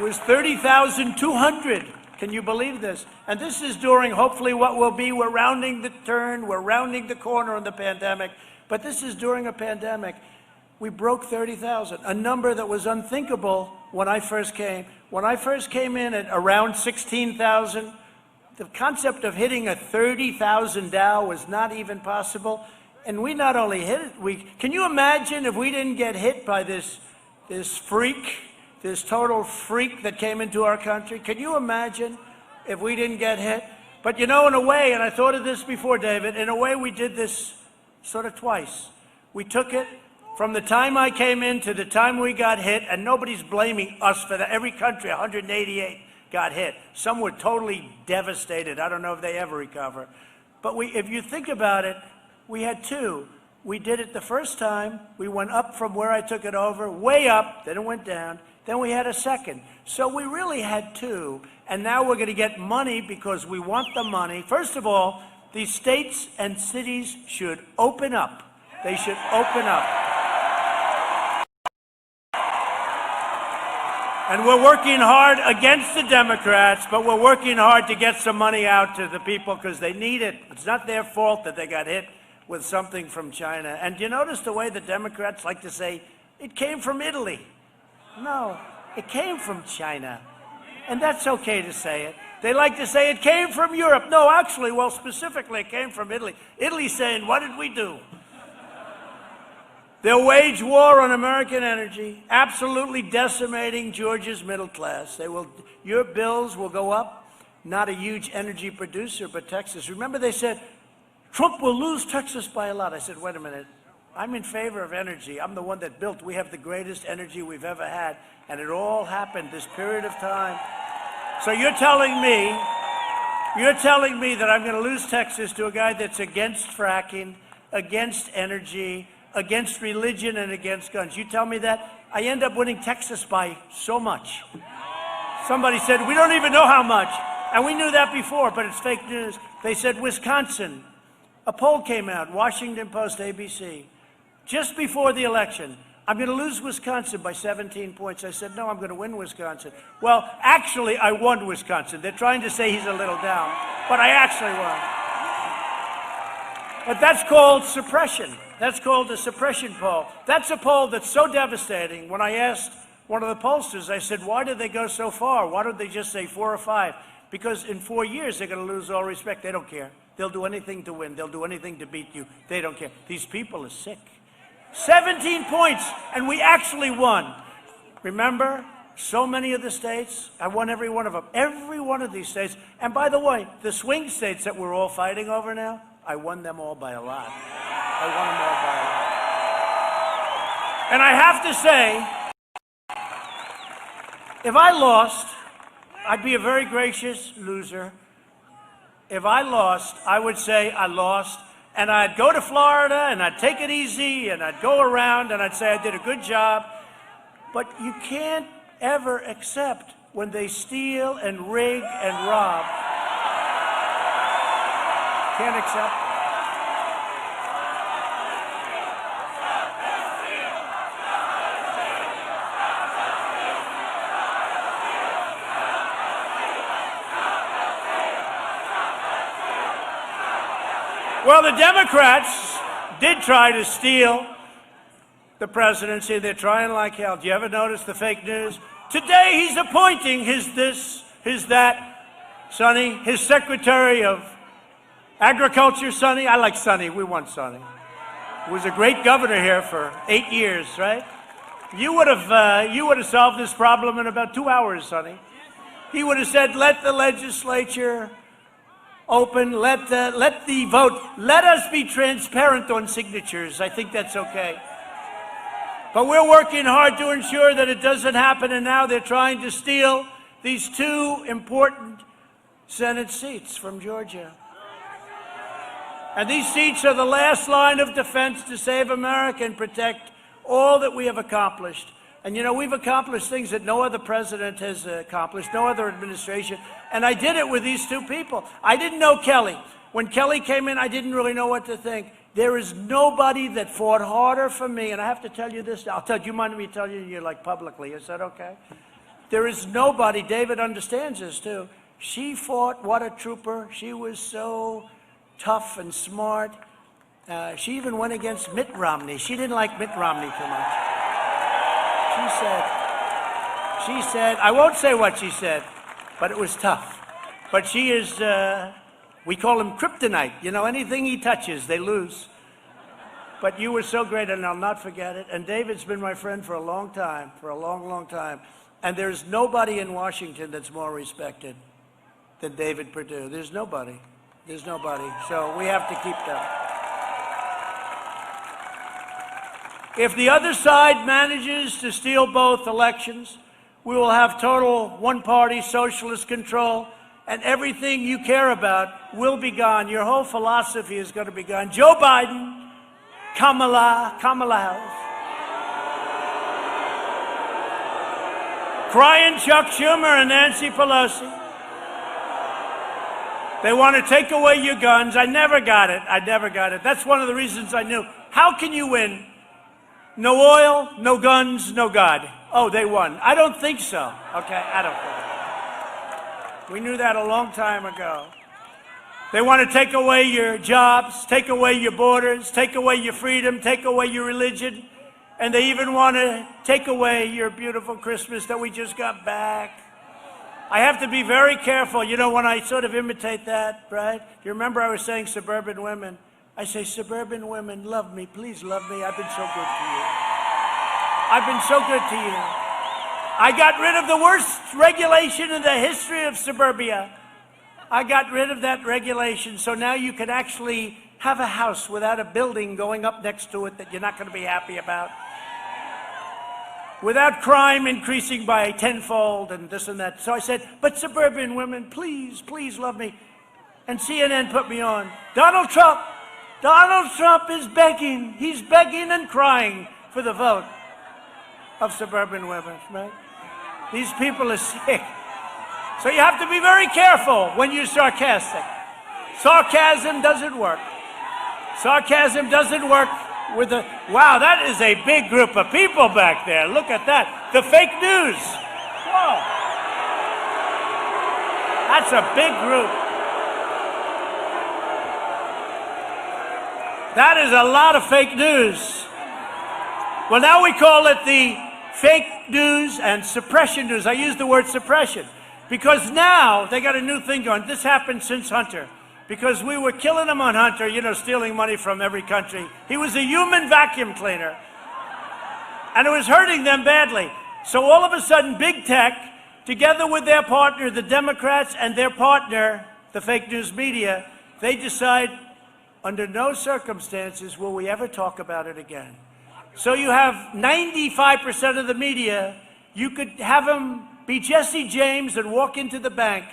was 30,200. Can you believe this? And this is during hopefully what will be, we're rounding the turn, we're rounding the corner on the pandemic, but this is during a pandemic. We broke 30,000, a number that was unthinkable when I first came. When I first came in at around 16,000, the concept of hitting a 30,000 Dow was not even possible. And we not only hit it, can you imagine if we didn't get hit by this freak, this total freak that came into our country? Can you imagine if we didn't get hit? But you know, in a way, and I thought of this before, David, in a way we did this sort of twice. We took it from the time I came in to the time we got hit, and nobody's blaming us for that. Every country, 188, got hit. Some were totally devastated. I don't know if they ever recover. But if you think about it, we had 2. We did it the first time. We went up from where I took it over, way up, then it went down. Then we had a second. So we really had 2. And now we're going to get money because we want the money. First of all, these states and cities should open up. They should open up. And we're working hard against the Democrats, but we're working hard to get some money out to the people because they need it. It's not their fault that they got hit with something from China. And you notice the way the Democrats like to say, it came from Italy. No, it came from China. And that's okay to say it. They like to say it came from Europe. No, actually, well, specifically, it came from Italy. Italy's saying, what did we do? They'll wage war on American energy, absolutely decimating Georgia's middle class. Your bills will go up. Not a huge energy producer, but Texas. Remember they said, Trump will lose Texas by a lot. I said, wait a minute. I'm in favor of energy. I'm the one that built. We have the greatest energy we've ever had. And it all happened this period of time. So you're telling me that I'm going to lose Texas to a guy that's against fracking, against energy, against religion, and against guns. You tell me that? I end up winning Texas by so much. Somebody said, we don't even know how much. And we knew that before, but it's fake news. They said Wisconsin. A poll came out, Washington Post, ABC, just before the election. I'm going to lose Wisconsin by 17 points. I said, no, I'm going to win Wisconsin. Well, actually, I won Wisconsin. They're trying to say he's a little down, but I actually won. But that's called suppression. That's called a suppression poll. That's a poll that's so devastating. When I asked one of the pollsters, I said, why did they go so far? Why don't they just say 4 or 5? Because in 4 years, they're going to lose all respect. They don't care. They'll do anything to win. They'll do anything to beat you. They don't care. These people are sick. 17 points, and we actually won. Remember, so many of the states, I won every one of them. Every one of these states. And by the way, the swing states that we're all fighting over now, I won them all by a lot. I won them all by a lot. And I have to say, if I lost, I'd be a very gracious loser. If I lost, I would say I lost. And I'd go to Florida, and I'd take it easy, and I'd go around, and I'd say I did a good job. But you can't ever accept when they steal and rig and rob. Can't accept. Well, the Democrats did try to steal the presidency. They're trying like hell. Do you ever notice the fake news? Today he's appointing his this, his that, Sonny, his Secretary of Agriculture, Sonny. I like Sonny. We want Sonny. He was a great governor here for 8 years, right? You would have solved this problem in about 2 hours, Sonny. He would have said, let the legislature open, let the vote, let us be transparent on signatures. I think that's okay. But we're working hard to ensure that it doesn't happen, and now they're trying to steal these 2 important Senate seats from Georgia. And these seats are the last line of defense to save America and protect all that we have accomplished. And you know, we've accomplished things that no other president has accomplished, no other administration. And I did it with these 2 people. I didn't know Kelly. When Kelly came in, I didn't really know what to think. There is nobody that fought harder for me. And I have to tell you this. I'll tell you, you mind me telling you like publicly. Is that okay? There is nobody. David understands this too. She fought. What a trooper. She was so tough and smart. She even went against Mitt Romney. She didn't like Mitt Romney too much. She said, I won't say what she said, but it was tough. But she is, we call him kryptonite. You know, anything he touches, they lose. But you were so great, and I'll not forget it. And David's been my friend for a long time, for a long, long time. And there's nobody in Washington that's more respected than David Perdue. There's nobody. There's nobody. So we have to keep that. If the other side manages to steal both elections, we will have total one-party socialist control, and everything you care about will be gone. Your whole philosophy is going to be gone. Joe Biden, Kamala Harris, crying Chuck Schumer and Nancy Pelosi. They want to take away your guns. I never got it. That's one of the reasons I knew. How can you win? No oil, no guns, no God. Oh, they won. I don't think so. Okay, I don't think so. We knew that a long time ago. They want to take away your jobs, take away your borders, take away your freedom, take away your religion, and they even want to take away your beautiful Christmas that we just got back. I have to be very careful. You know, when I sort of imitate that, right? You remember I was saying suburban women? I say, suburban women, love me. Please love me. I've been so good to you. I've been so good to you. I got rid of the worst regulation in the history of suburbia. I got rid of that regulation, so now you can actually have a house without a building going up next to it that you're not going to be happy about. Without crime increasing by tenfold and this and that. So I said, but suburban women, please, please love me. And CNN put me on. Donald Trump is begging. He's begging and crying for the vote of suburban women, right? These people are sick. So you have to be very careful when you're sarcastic. Sarcasm doesn't work. Sarcasm doesn't work with the, wow, that is a big group of people back there. Look at that. The fake news. Whoa. That's a big group. That is a lot of fake news. Well, now we call it the fake news and suppression news. I use the word suppression because now they got a new thing going. This happened since Hunter. Because we were killing him on Hunter, you know, stealing money from every country. He was a human vacuum cleaner. And it was hurting them badly. So all of a sudden, big tech, together with their partner, the Democrats, and their partner, the fake news media, they decide, under no circumstances will we ever talk about it again. So you have 95% of the media, you could have them be Jesse James and walk into the bank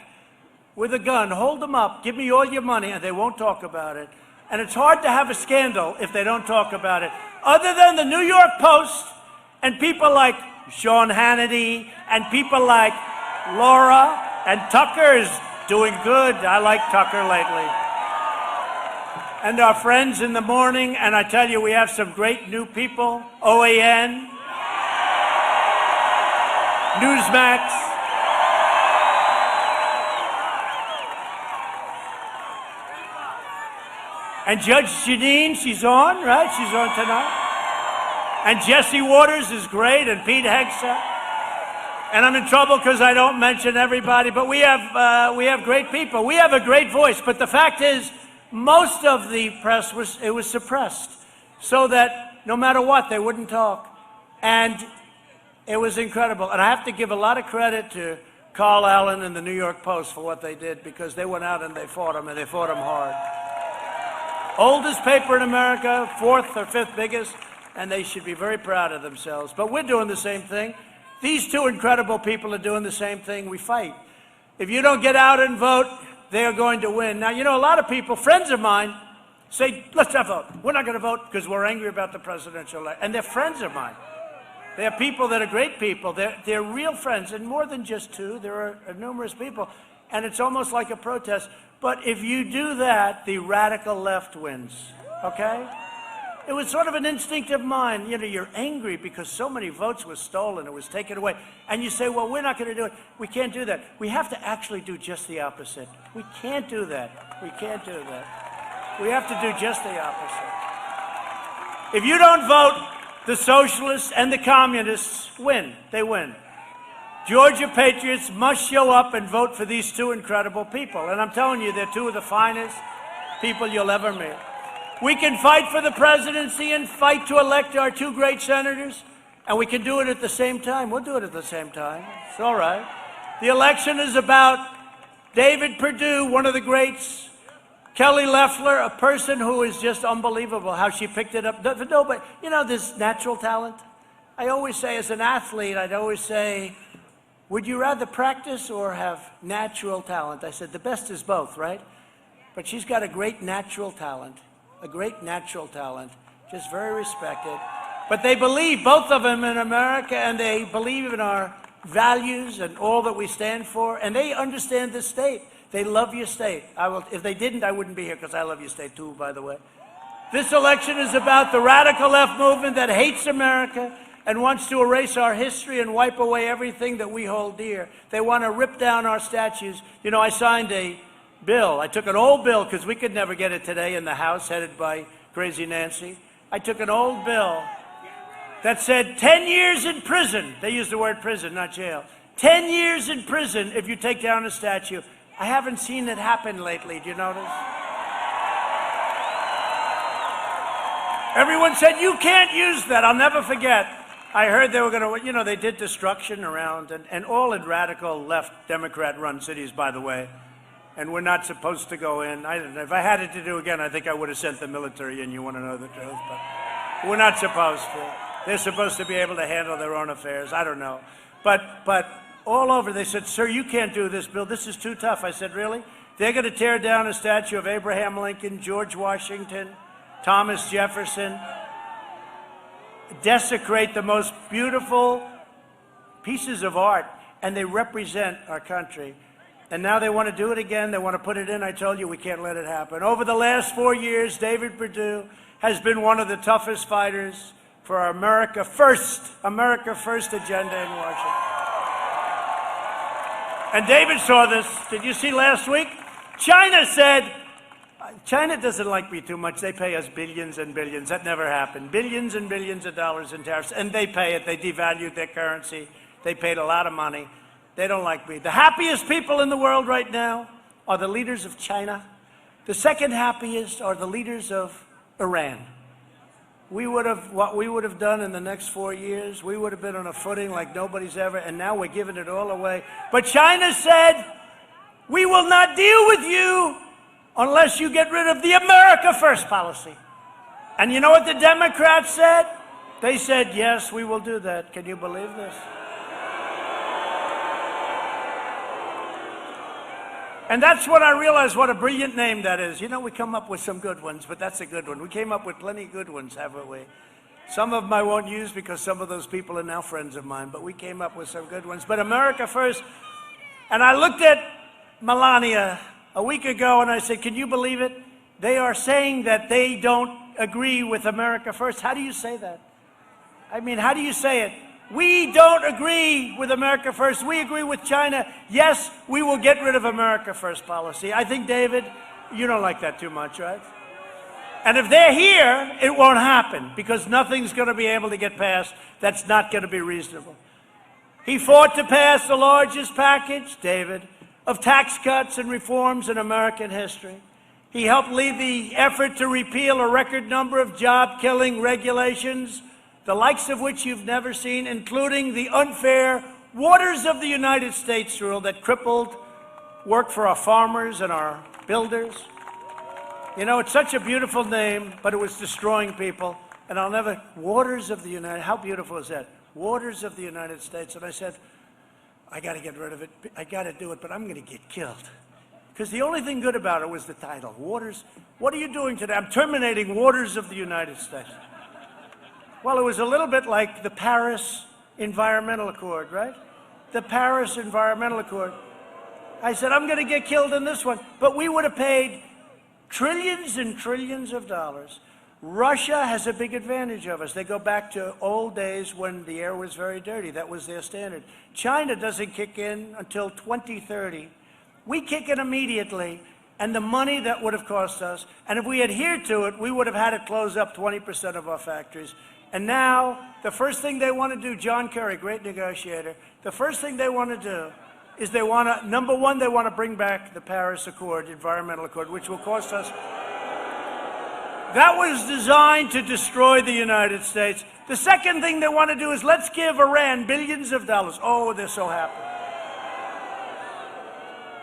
with a gun, hold them up, give me all your money, and they won't talk about it. And it's hard to have a scandal if they don't talk about it. Other than the New York Post and people like Sean Hannity and people like Laura, and Tucker is doing good. I like Tucker lately. And our friends in the morning, and I tell you, we have some great new people, OAN, Newsmax. And Judge Jeanine, she's on, right? She's on tonight. And Jesse Waters is great, and Pete Hegseth. And I'm in trouble because I don't mention everybody, but we have great people. We have a great voice, but the fact is, most of the press was suppressed, so that no matter what, they wouldn't talk. And it was incredible. And I have to give a lot of credit to Carl Allen and the New York Post for what they did, because they went out and they fought them, and they fought them hard. Oldest paper in America, 4th or 5th biggest, and they should be very proud of themselves. But we're doing the same thing. These two incredible people are doing the same thing. We fight. If you don't get out and vote, they are going to win. Now, you know, a lot of people, friends of mine, say, let's not vote. We're not going to vote because we're angry about the presidential election. And they're friends of mine. They're people that are great people. They're real friends, and more than just two. There are numerous people. And it's almost like a protest. But if you do that, the radical left wins, okay? It was sort of an instinct of mine. You know, you're angry because so many votes were stolen, it was taken away. And you say, well, we're not going to do it. We can't do that. We have to actually do just the opposite. We can't do that. We can't do that. We have to do just the opposite. If you don't vote, the socialists and the communists win. They win. Georgia patriots must show up and vote for these two incredible people. And I'm telling you, they're two of the finest people you'll ever meet. We can fight for the presidency and fight to elect our two great senators, and we can do it at the same time. We'll do it at the same time. It's all right. The election is about David Perdue, one of the greats, Kelly Loeffler, a person who is just unbelievable how she picked it up. No, but you know, this natural talent. I always say, as an athlete, I'd always say, would you rather practice or have natural talent? I said, the best is both, right? But she's got a great natural talent, just very respected. But they believe, both of them, in America, and they believe in our values and all that we stand for, and they understand this state. They love your state. If they didn't, I wouldn't be here, because I love your state too, by the way. This election is about the radical left movement that hates America and wants to erase our history and wipe away everything that we hold dear. They want to rip down our statues. You know, I signed a bill. I took an old bill, because we could never get it today in the House, headed by Crazy Nancy. I took an old bill that said 10 years in prison. They used the word prison, not jail. 10 years in prison if you take down a statue. I haven't seen it happen lately. Do you notice? Everyone said, you can't use that. I'll never forget. I heard they were going to, they did destruction around, and all in radical left Democrat-run cities, by the way. And we're not supposed to go in. I don't know. If I had it to do again, I think I would have sent the military in. You want to know the truth? But we're not supposed to. They're supposed to be able to handle their own affairs. I don't know. But all over, they said, sir, you can't do this, Bill. This is too tough. I said, really? They're going to tear down a statue of Abraham Lincoln, George Washington, Thomas Jefferson, desecrate the most beautiful pieces of art, and they represent our country. And now they want to do it again. They want to put it in. I told you we can't let it happen. Over the last 4 years, David Perdue has been one of the toughest fighters for our America First agenda in Washington. And David saw this. Did you see last week? China said, China doesn't like me too much. They pay us billions and billions. That never happened. Billions and billions of dollars in tariffs. And they pay it. They devalued their currency. They paid a lot of money. They don't like me. The happiest people in the world right now are the leaders of China. The second happiest are the leaders of Iran. What we would have done in the next 4 years, we would have been on a footing like nobody's ever, and now we're giving it all away. But China said, we will not deal with you unless you get rid of the America First policy. And you know what the Democrats said? They said, yes, we will do that. Can you believe this? And that's when I realized what a brilliant name that is. We come up with some good ones, but that's a good one. We came up with plenty of good ones, haven't we? Some of them I won't use because some of those people are now friends of mine, but we came up with some good ones. But America First, and I looked at Melania a week ago and I said, can you believe it? They are saying that they don't agree with America First. How do you say that? I mean, how do you say it? We don't agree with America First. We agree with China. Yes, we will get rid of America First policy. I think, David, you don't like that too much, right? And if they're here, it won't happen because nothing's going to be able to get passed that's not going to be reasonable. He fought to pass the largest package, David, of tax cuts and reforms in American history. He helped lead the effort to repeal a record number of job-killing regulations, the likes of which you've never seen, including the unfair Waters of the United States rule that crippled work for our farmers and our builders. It's such a beautiful name, but it was destroying people. And Waters of the United, how beautiful is that? Waters of the United States. And I said, I got to get rid of it. I got to do it, but I'm going to get killed. Because the only thing good about it was the title, Waters. What are you doing today? I'm terminating Waters of the United States. Well, it was a little bit like the Paris Environmental Accord, right? The Paris Environmental Accord. I said, I'm going to get killed in this one. But we would have paid trillions and trillions of dollars. Russia has a big advantage of us. They go back to old days when the air was very dirty. That was their standard. China doesn't kick in until 2030. We kick in immediately. And the money that would have cost us, and if we adhered to it, we would have had to close up 20% of our factories. And now, the first thing they want to do, John Kerry, great negotiator, the first thing they want to do is number one, they want to bring back the Paris Accord, Environmental Accord, which will cost us. That was designed to destroy the United States. The second thing they want to do is let's give Iran billions of dollars. Oh, they're so happy.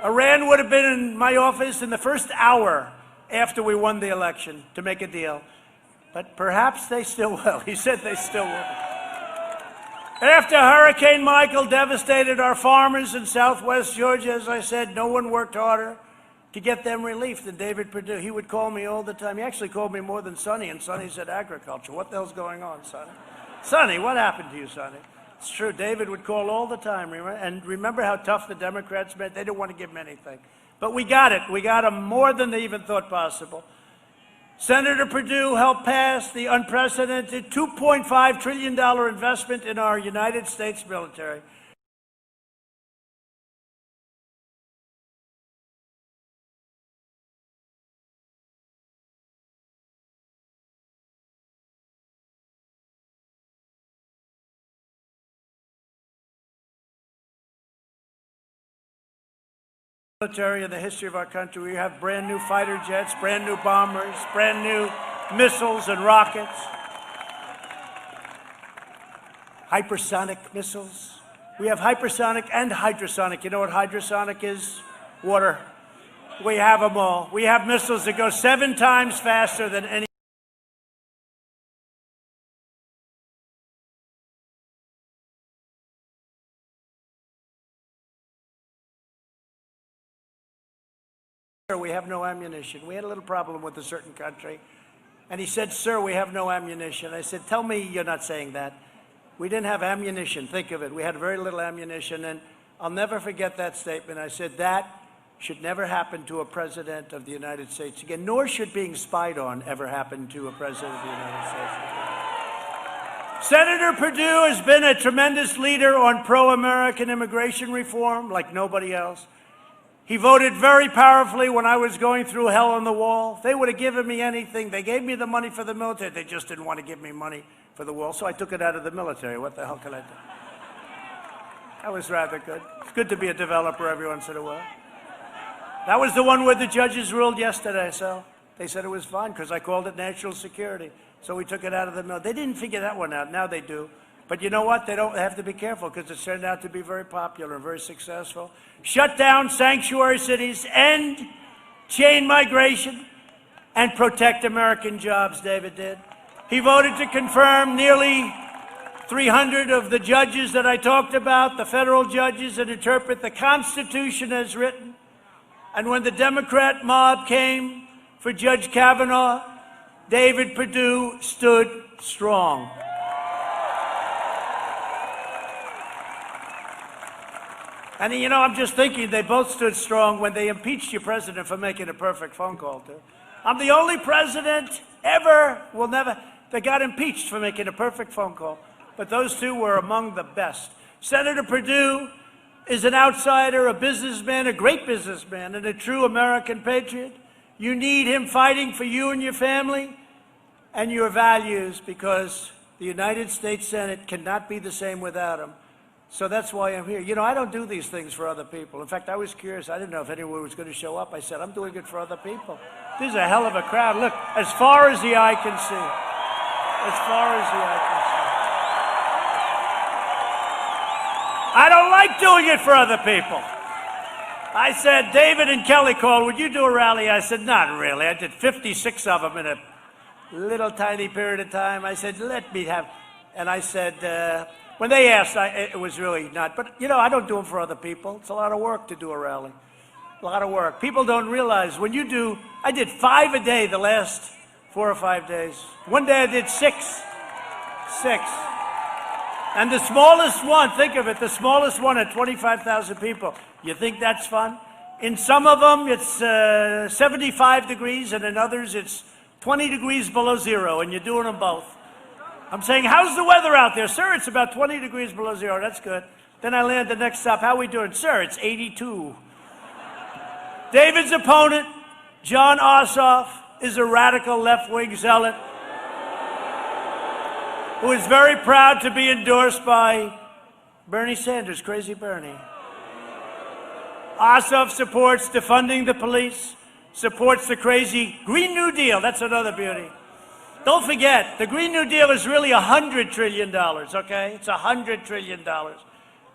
Iran would have been in my office in the first hour after we won the election to make a deal. But perhaps they still will. He said they still will. After Hurricane Michael devastated our farmers in southwest Georgia, as I said, no one worked harder to get them relief than David Perdue. He would call me all the time. He actually called me more than Sonny, and Sonny said agriculture. What the hell's going on, Sonny? Sonny, what happened to you, Sonny? It's true. David would call all the time. And remember how tough the Democrats made? They didn't want to give him anything. But we got it. We got him more than they even thought possible. Senator Perdue helped pass the unprecedented $2.5 trillion investment in our United States military. military in the history of our country. We have brand new fighter jets, brand new bombers, brand new missiles and rockets, hypersonic missiles. We have hypersonic and hydrosonic. You know what hydrosonic is? Water. We have them all. We have missiles that go 7 times faster than any. We have no ammunition. We had a little problem with a certain country. And he said, sir, we have no ammunition. I said, tell me you're not saying that. We didn't have ammunition. Think of it. We had very little ammunition. And I'll never forget that statement. I said, that should never happen to a president of the United States again, nor should being spied on ever happen to a president of the United States again. Senator Perdue has been a tremendous leader on pro-American immigration reform like nobody else. He voted very powerfully when I was going through hell on the wall. They would have given me anything. They gave me the money for the military. They just didn't want to give me money for the wall, so I took it out of the military. What the hell could I do? That was rather good. It's good to be a developer every once in a while. That was the one where the judges ruled yesterday, so they said it was fine because I called it national security. So we took it out of the military. They didn't figure that one out. Now they do. But you know what? They don't have to be careful because it's turned out to be very popular and very successful. Shut down sanctuary cities, end chain migration, and protect American jobs, David did. He voted to confirm nearly 300 of the judges that I talked about, the federal judges that interpret the Constitution as written. And when the Democrat mob came for Judge Kavanaugh, David Perdue stood strong. And, you know, I'm just thinking they both stood strong when they impeached your president for making a perfect phone call, too. I'm the only president ever, that got impeached for making a perfect phone call. But those two were among the best. Senator Perdue is an outsider, a businessman, a great businessman, and a true American patriot. You need him fighting for you and your family and your values because the United States Senate cannot be the same without him. So that's why I'm here. You know, I don't do these things for other people. In fact, I was curious. I didn't know if anyone was going to show up. I said, I'm doing it for other people. This is a hell of a crowd. Look, as far as the eye can see. As far as the eye can see. I don't like doing it for other people. I said, David and Kelly called, would you do a rally? I said, not really. I did 56 of them in a little tiny period of time. I said, let me have, and I said, when they asked, it was really not. But, you know, I don't do them for other people. It's a lot of work to do a rally. A lot of work. People don't realize when you do, I did 5 a day the last 4 or 5 days. One day I did 6. 6. And the smallest one, think of it, the smallest one at 25,000 people. You think that's fun? In some of them, it's 75 degrees, and in others, it's 20 degrees below zero, and you're doing them both. I'm saying, how's the weather out there? Sir, it's about 20 degrees below zero. That's good. Then I land the next stop. How are we doing? Sir, it's 82. David's opponent, John Ossoff, is a radical left-wing zealot who is very proud to be endorsed by Bernie Sanders, Crazy Bernie. Ossoff supports defunding the police, supports the crazy Green New Deal. That's another beauty. Don't forget, the Green New Deal is really $100 trillion, okay? It's $100 trillion.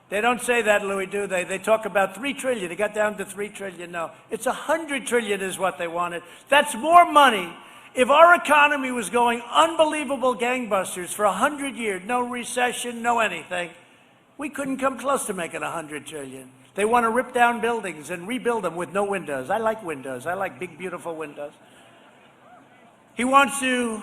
They don't say that, Louis, do they? They talk about $3 trillion. It got down to $3 trillion. No, it's $100 trillion is what they wanted. That's more money. If our economy was going unbelievable gangbusters for 100 years, no recession, no anything, we couldn't come close to making $100 trillion. They want to rip down buildings and rebuild them with no windows. I like windows. I like big, beautiful windows. He wants to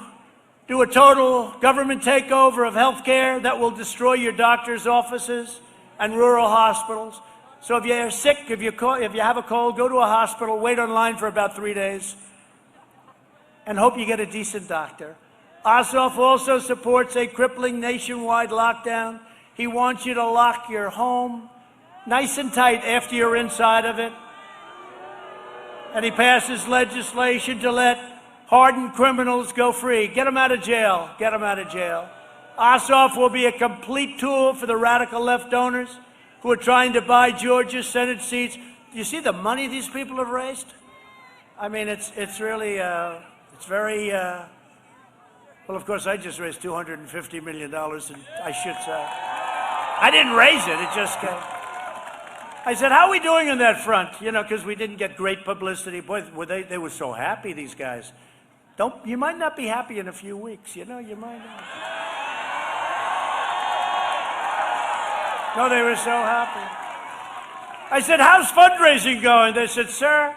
do a total government takeover of health care that will destroy your doctor's offices and rural hospitals. So if you're sick, if you have a cold, go to a hospital, wait online for about 3 days, and hope you get a decent doctor. Ossoff also supports a crippling nationwide lockdown. He wants you to lock your home nice and tight after you're inside of it. And he passes legislation to let hardened criminals go free. Get them out of jail. Get them out of jail. Ossoff will be a complete tool for the radical left donors who are trying to buy Georgia's Senate seats. you see the money these people have raised? I mean, it's really, it's very, well, of course, I just raised $250 million, and I should say. I didn't raise it, it just came. I said, how are we doing on that front? You know, because we didn't get great publicity. Boy, they were so happy, these guys. You might not be happy in a few weeks, you know, you might not. No, they were so happy. I said, how's fundraising going? They said, sir,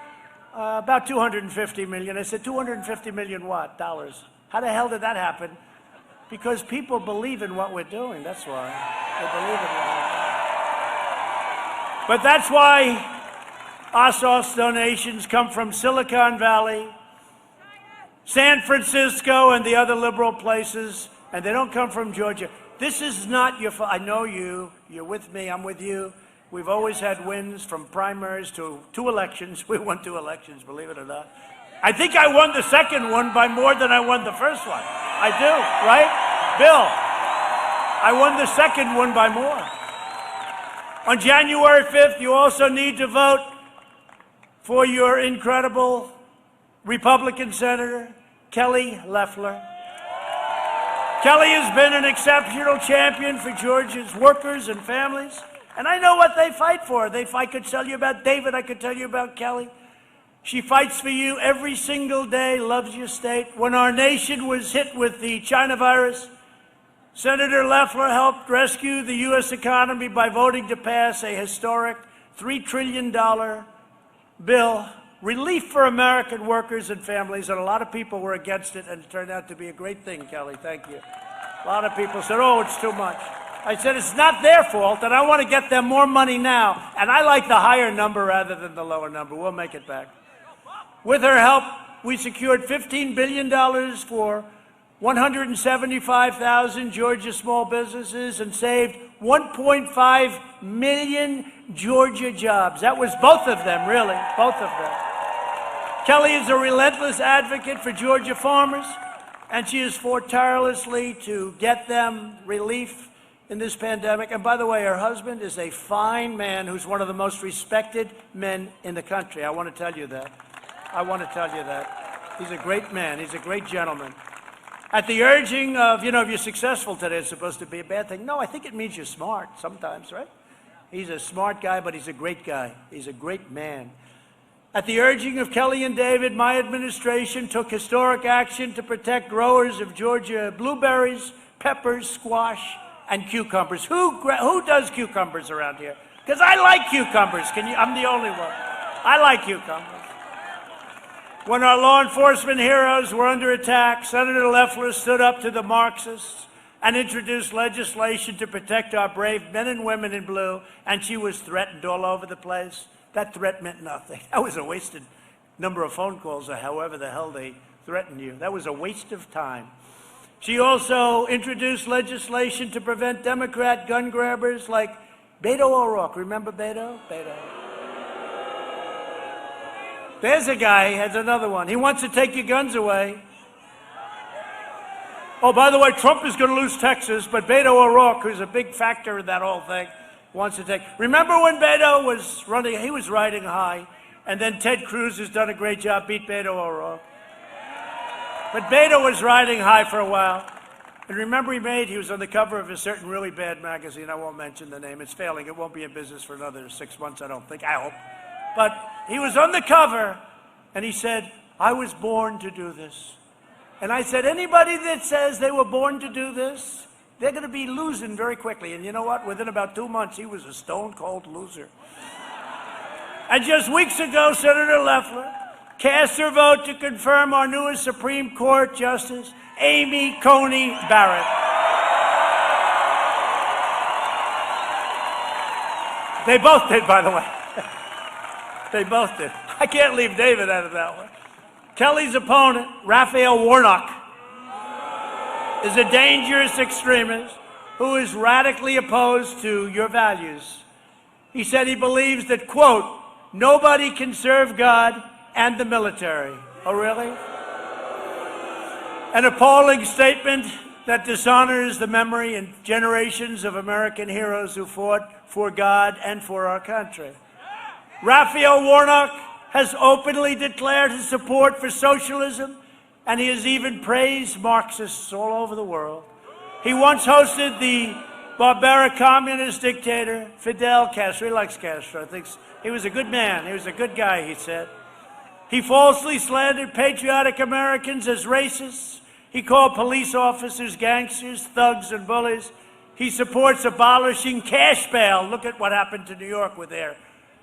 about 250 million. I said, 250 million what? Dollars. How the hell did that happen? Because people believe in what we're doing, that's why. They believe in what we're doing. But that's why ASOS donations come from Silicon Valley, San Francisco, and the other liberal places, and they don't come from Georgia. This is not your fault. I know you. You're with me. I'm with you. We've always had wins from primaries to 2 elections. We won 2 elections, believe it or not. I think I won the second one by more than I won the first one. I do, right? Bill, I won the second one by more. On January 5th, you also need to vote for your incredible Republican Senator, Kelly Loeffler. Kelly has been an exceptional champion for Georgia's workers and families. And I know what they fight for. I could tell you about David, I could tell you about Kelly. She fights for you every single day, loves your state. When our nation was hit with the China virus, Senator Loeffler helped rescue the U.S. economy by voting to pass a historic $3 trillion bill, relief for American workers and families, and a lot of people were against it, and it turned out to be a great thing, Kelly. Thank you. A lot of people said, oh, it's too much. I said, it's not their fault, and I want to get them more money now, and I like the higher number rather than the lower number. We'll make it back. With her help, we secured $15 billion for 175,000 Georgia small businesses and saved 1.5 million Georgia jobs. That was both of them, really, both of them. Kelly is a relentless advocate for Georgia farmers, and she has fought tirelessly to get them relief in this pandemic. And by the way, her husband is a fine man who's one of the most respected men in the country. I want to tell you that. I want to tell you that. He's a great man. He's a great gentleman. At the urging of, if you're successful today, it's supposed to be a bad thing. No, I think it means you're smart sometimes, right? He's a smart guy, but he's a great guy. He's a great man. At the urging of Kelly and David, my administration took historic action to protect growers of Georgia blueberries, peppers, squash, and cucumbers. Who does cucumbers around here? Because I like cucumbers. I'm the only one. I like cucumbers. When our law enforcement heroes were under attack, Senator Loeffler stood up to the Marxists and introduced legislation to protect our brave men and women in blue, and she was threatened all over the place. That threat meant nothing. That was a wasted number of phone calls, or however the hell they threatened you. That was a waste of time. She also introduced legislation to prevent Democrat gun grabbers like Beto O'Rourke. Remember Beto? Beto. There's a guy, has another one. He wants to take your guns away. Oh, by the way, Trump is going to lose Texas, but Beto O'Rourke, who's a big factor in that whole thing, wants to take. Remember when Beto was running, he was riding high, and then Ted Cruz has done a great job, beat Beto O'Rourke. But Beto was riding high for a while. And remember he was on the cover of a certain really bad magazine. I won't mention the name. It's failing. It won't be in business for another 6 months, I don't think. I hope. But he was on the cover, and he said, I was born to do this. And I said, anybody that says they were born to do this, they're going to be losing very quickly. And you know what? Within about 2 months, he was a stone-cold loser. And just weeks ago, Senator Loeffler cast her vote to confirm our newest Supreme Court Justice, Amy Coney Barrett. They both did, by the way. They both did. I can't leave David out of that one. Kelly's opponent, Raphael Warnock, is a dangerous extremist who is radically opposed to your values. He said he believes that, quote, nobody can serve God and the military. Oh, really? An appalling statement that dishonors the memory and generations of American heroes who fought for God and for our country. Raphael Warnock has openly declared his support for socialism, and he has even praised Marxists all over the world. He once hosted the barbaric communist dictator Fidel Castro. He likes Castro. Thinks he was a good man. He was a good guy, he said. He falsely slandered patriotic Americans as racists. He called police officers gangsters, thugs, and bullies. He supports abolishing cash bail. Look at what happened to New York with their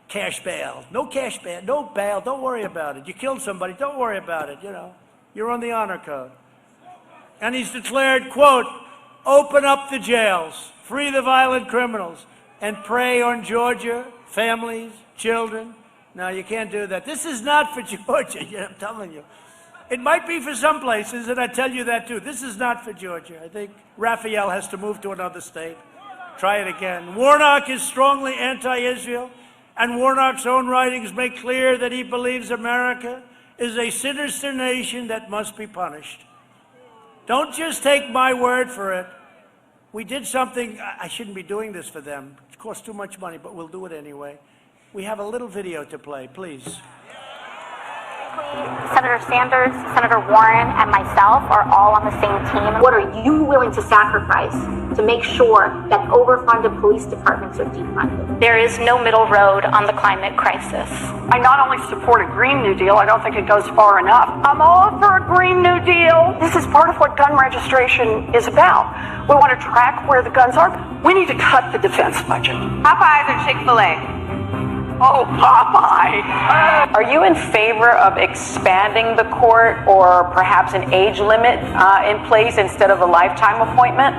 cash bail. No cash bail, no bail, don't worry about it. You killed somebody, don't worry about it, you know. You're on the honor code. And he's declared, quote, open up the jails, free the violent criminals, and prey on Georgia, families, children. Now, you can't do that. This is not for Georgia, I'm telling you. It might be for some places, and I tell you that too. This is not for Georgia. I think Raphael has to move to another state. Try it again. Warnock is strongly anti-Israel, and Warnock's own writings make clear that he believes America is a sinister nation that must be punished. Don't just take my word for it. We did something, I shouldn't be doing this for them. It costs too much money, but we'll do it anyway. We have a little video to play, please. Senator Sanders, Senator Warren, and myself are all on the same team. What are you willing to sacrifice to make sure that overfunded police departments are defunded? There is no middle road on the climate crisis. I not only support a Green New Deal, I don't think it goes far enough. I'm all for a Green New Deal. This is part of what gun registration is about. We want to track where the guns are. We need to cut the defense budget. Popeyes or Chick-fil-A? Oh, Popeye! Are you in favor of expanding the court or perhaps an age limit in place instead of a lifetime appointment?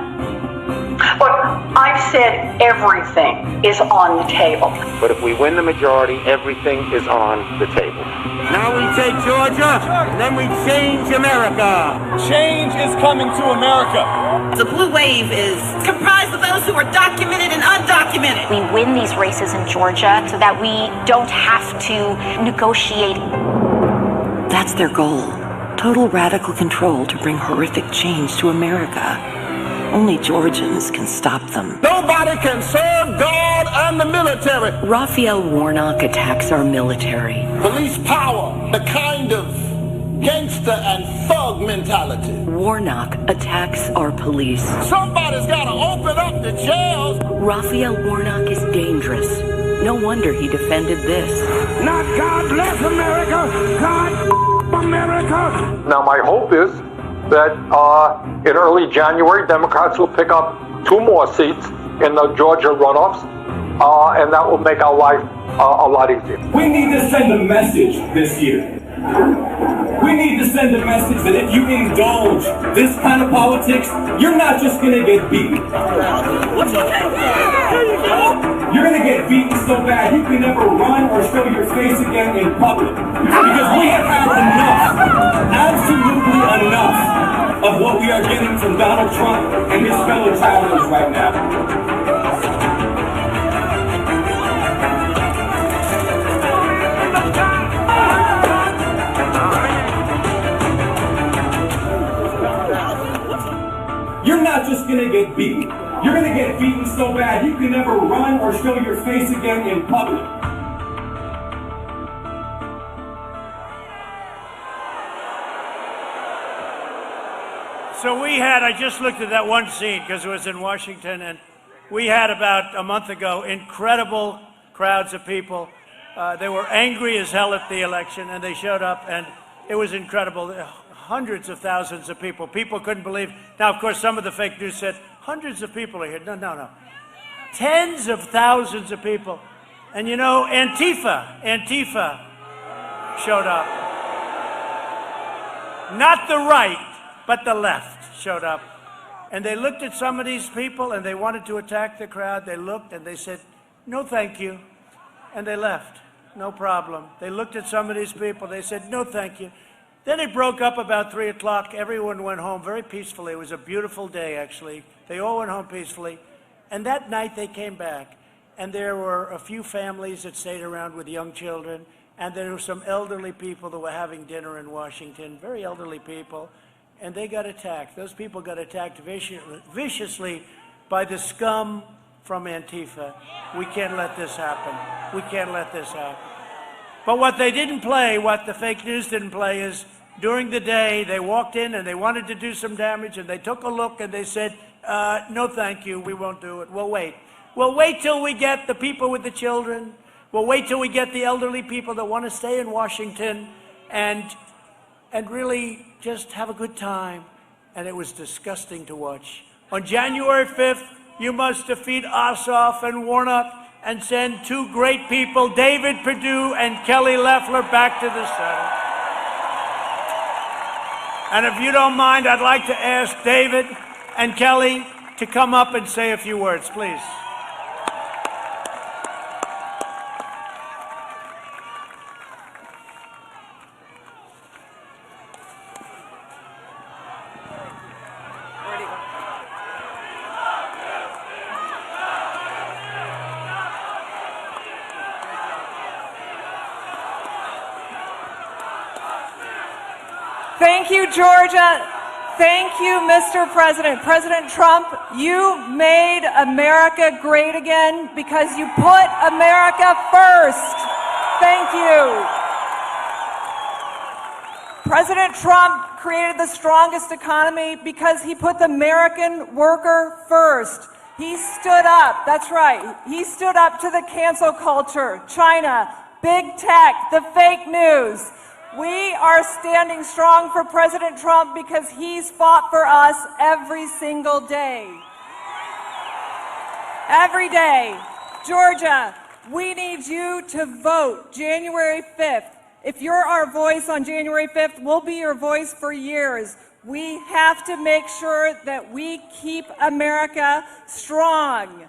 Look, I've said everything is on the table. But if we win the majority, everything is on the table. Now we take Georgia, and then we change America. Change is coming to America. The blue wave is comprised of those who are documented and undocumented. We win these races in Georgia so that we don't have to negotiate. That's their goal. Total radical control to bring horrific change to America. Only Georgians can stop them. Nobody can serve God and the military. Raphael Warnock attacks our military. Police power, the kind of gangster and thug mentality. Warnock attacks our police. Somebody's got to open up the jails. Raphael Warnock is dangerous. No wonder he defended this. Not God bless America, God America. Now my hope is that in early January, Democrats will pick up 2 more seats in the Georgia runoffs, and that will make our life a lot easier. We need to send a message this year. We need to send a message that if you indulge this kind of politics, you're not just going to get beaten. You're going to get beaten so bad you can never run or show your face again in public. Because we have had enough, absolutely enough, of what we are getting from Donald Trump and his fellow travelers right now. You're not just going to get beaten. You're going to get beaten so bad you can never run or show your face again in public. So we had, I just looked at that one scene because it was in Washington, and we had about a month ago incredible crowds of people. They were angry as hell at the election, and they showed up, and it was incredible. Hundreds of thousands of people. People couldn't believe. Now, of course, some of the fake news said, hundreds of people are here. No. Tens of thousands of people. And you know, Antifa showed up. Not the right, but the left showed up. And they looked at some of these people and they wanted to attack the crowd. They looked and they said, no, thank you. And they left. No problem. They looked at some of these people. They said, no, thank you. Then it broke up about 3 o'clock. Everyone went home very peacefully. It was a beautiful day, actually. They all went home peacefully. And that night they came back. And there were a few families that stayed around with young children. And there were some elderly people that were having dinner in Washington, very elderly people. And they got attacked. Those people got attacked viciously by the scum from Antifa. We can't let this happen. We can't let this happen. But what they didn't play, what the fake news didn't play, is during the day they walked in and they wanted to do some damage and they took a look and they said, no thank you, we won't do it. We'll wait. We'll wait till we get the people with the children. We'll wait till we get the elderly people that want to stay in Washington and really just have a good time. And it was disgusting to watch. On January 5th, you must defeat Ossoff and Warnock and send two great people, David Perdue and Kelly Loeffler, back to the Senate. And if you don't mind, I'd like to ask David and Kelly to come up and say a few words, please. Thank you, Georgia. Thank you, Mr. President. President Trump, you made America great again because you put America first. Thank you. President Trump created the strongest economy because he put the American worker first. He stood up, that's right, he stood up to the cancel culture, China, big tech, the fake news. We are standing strong for President Trump because he's fought for us every single day. Every day. Georgia, we need you to vote January 5th. If you're our voice on January 5th, we'll be your voice for years. We have to make sure that we keep America strong.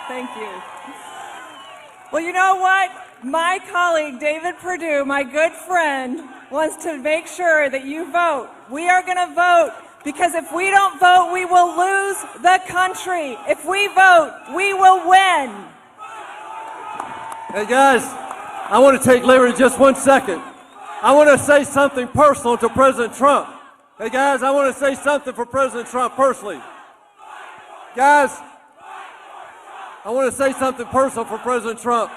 Thank you. Well, you know what? My colleague, David Perdue, my good friend, wants to make sure that you vote. We are going to vote because if we don't vote, we will lose the country. If we vote, we will win. Hey guys, I want to take liberty just 1 second. I want to say something personal to President Trump. Hey guys, I want to say something for President Trump personally. Guys, I want to say something personal for President Trump.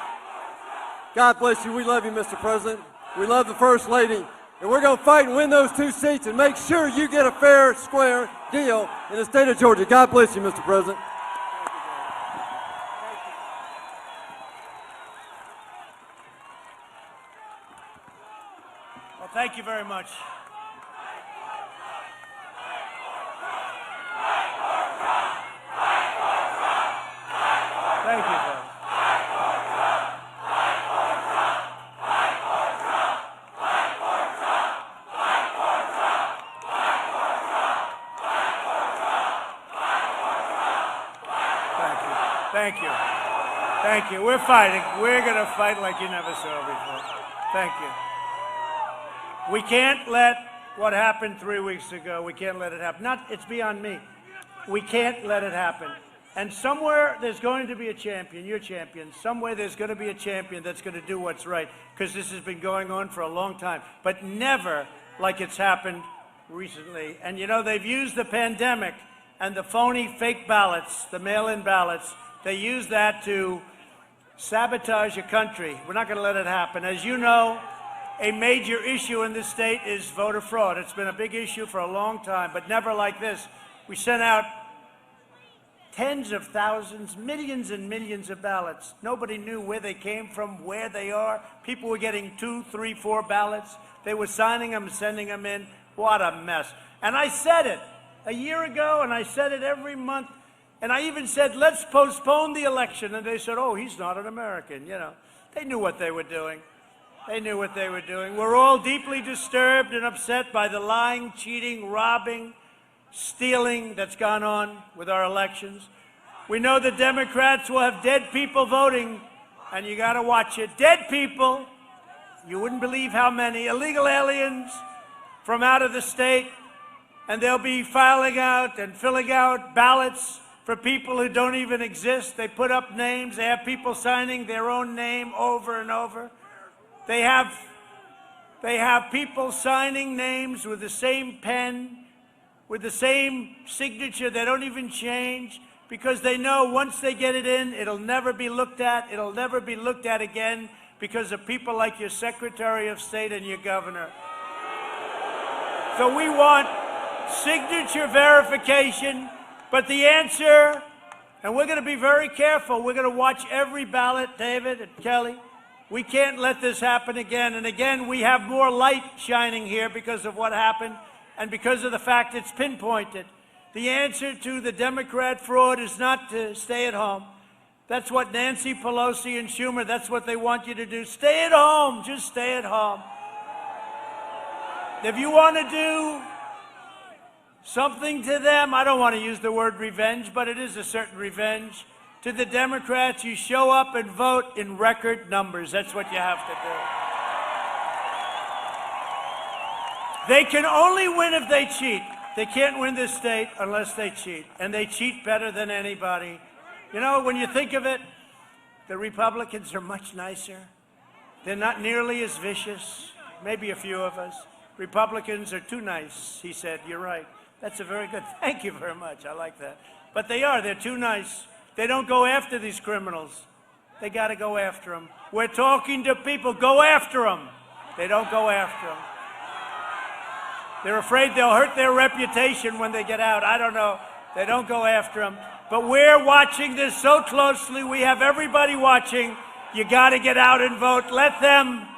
God bless you. We love you, Mr. President. We love the First Lady. And we're going to fight and win those 2 seats and make sure you get a fair, square deal in the state of Georgia. God bless you, Mr. President. Well, thank you very much. Thank you, sir. Thank you. Thank you. We're fighting. We're going to fight like you never saw before. Thank you. We can't let what happened 3 weeks ago, we can't let it happen. It's beyond me. We can't let it happen. And somewhere there's going to be a champion, your champion. Somewhere there's going to be a champion that's going to do what's right, because this has been going on for a long time, but never like it's happened recently. And you know, they've used the pandemic and the phony fake ballots, the mail-in ballots, they use that to sabotage a country. We're not going to let it happen. As you know, a major issue in this state is voter fraud. It's been a big issue for a long time, but never like this. We sent out tens of thousands, millions and millions of ballots. Nobody knew where they came from, where they are. People were getting 2, 3, 4 ballots. They were signing them, sending them in. What a mess. And I said it a year ago, and I said it every month. And I even said, let's postpone the election. And they said, oh, he's not an American. You know, they knew what they were doing. They knew what they were doing. We're all deeply disturbed and upset by the lying, cheating, robbing, stealing that's gone on with our elections. We know the Democrats will have dead people voting, and you got to watch it. Dead people, you wouldn't believe how many, illegal aliens from out of the state, and they'll be filing out and filling out ballots for people who don't even exist. They put up names. They have people signing their own name over and over. They have people signing names with the same pen with the same signature. They don't even change because they know once they get it in, it'll never be looked at. It'll never be looked at again because of people like your Secretary of State and your governor. So we want signature verification, but the answer, and we're going to be very careful. We're going to watch every ballot, David and Kelly. We can't let this happen again. And again, we have more light shining here because of what happened and because of the fact it's pinpointed. The answer to the Democrat fraud is not to stay at home. That's what Nancy Pelosi and Schumer, that's what they want you to do. Stay at home. Just stay at home. If you want to do something to them, I don't want to use the word revenge, but it is a certain revenge. To the Democrats, you show up and vote in record numbers. That's what you have to do. They can only win if they cheat. They can't win this state unless they cheat. And they cheat better than anybody. You know, when you think of it, the Republicans are much nicer. They're not nearly as vicious. Maybe a few of us. Republicans are too nice, he said. You're right. That's a very good, thank you very much. I like that. But they're too nice. They don't go after these criminals. They got to go after them. We're talking to people. Go after them. They don't go after them. They're afraid they'll hurt their reputation when they get out. I don't know. They don't go after them. But we're watching this so closely. We have everybody watching. You got to get out and vote. Let them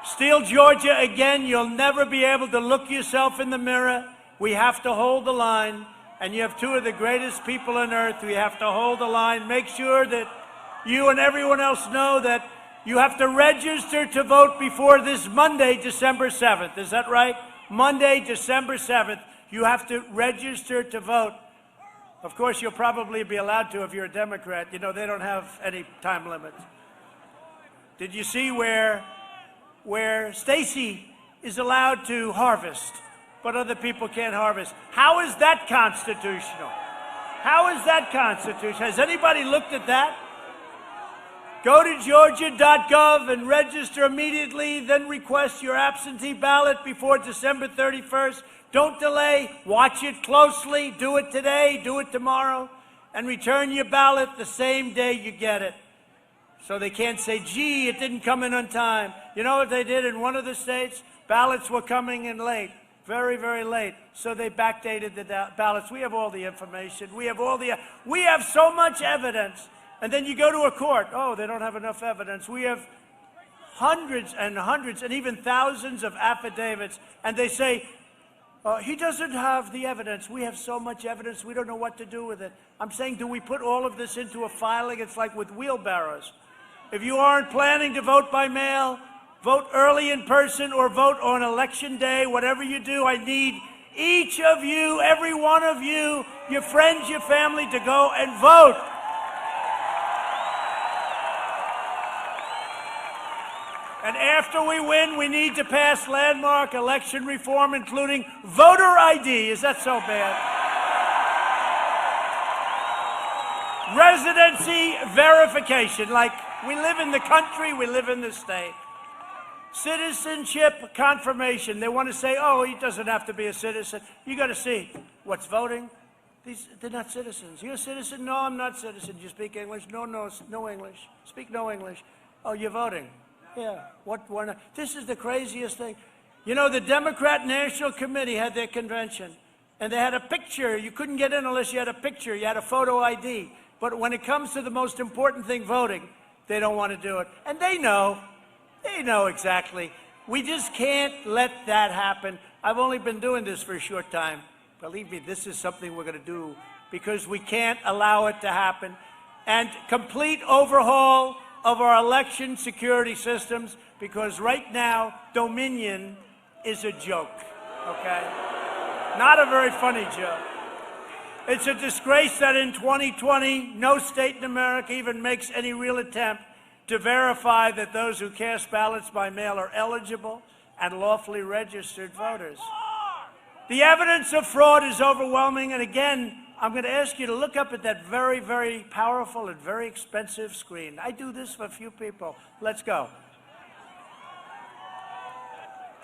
steal Georgia again. You'll never be able to look yourself in the mirror. We have to hold the line. And you have two of the greatest people on earth. We have to hold the line. Make sure that you and everyone else know that you have to register to vote before this Monday, December 7th. Is that right? Monday, December 7th. You have to register to vote. Of course, you'll probably be allowed to if you're a Democrat. You know, they don't have any time limits. Did you see where Stacey is allowed to harvest, but other people can't harvest? How is that constitutional? How is that constitutional? Has anybody looked at that? Go to georgia.gov and register immediately, then request your absentee ballot before December 31st. Don't delay. Watch it closely. Do it today. Do it tomorrow. And return your ballot the same day you get it. So they can't say, gee, it didn't come in on time. You know what they did in one of the states? Ballots were coming in late. Very, very late. So they backdated the ballots. We have all the information. We have so much evidence. And then you go to a court. Oh, they don't have enough evidence. We have hundreds and hundreds and even thousands of affidavits. And they say, he doesn't have the evidence. We have so much evidence, we don't know what to do with it. I'm saying, do we put all of this into a filing? It's like with wheelbarrows. If you aren't planning to vote by mail, vote early in person or vote on election day, whatever you do, I need each of you, every one of you, your friends, your family to go and vote. And after we win, we need to pass landmark election reform, including voter ID. Is that so bad? Residency verification, like we live in the country, we live in the state. Citizenship confirmation. They want to say, oh, he doesn't have to be a citizen. You got to see what's voting. They're not citizens. You're a citizen? No, I'm not a citizen. You speak English? No English. Speak no English. Oh, you're voting. Yeah, why not? This is the craziest thing. You know, the Democrat National Committee had their convention, and they had a picture. You couldn't get in unless you had a picture. You had a photo ID. But when it comes to the most important thing, voting, they don't want to do it. And they know exactly. We just can't let that happen. I've only been doing this for a short time. Believe me, this is something we're going to do because we can't allow it to happen. And complete overhaul of our election security systems, because right now, Dominion is a joke, okay? Not a very funny joke. It's a disgrace that in 2020, no state in America even makes any real attempt to verify that those who cast ballots by mail are eligible and lawfully registered voters. The evidence of fraud is overwhelming, and again, I'm going to ask you to look up at that very, very powerful and very expensive screen. I do this for a few people. Let's go.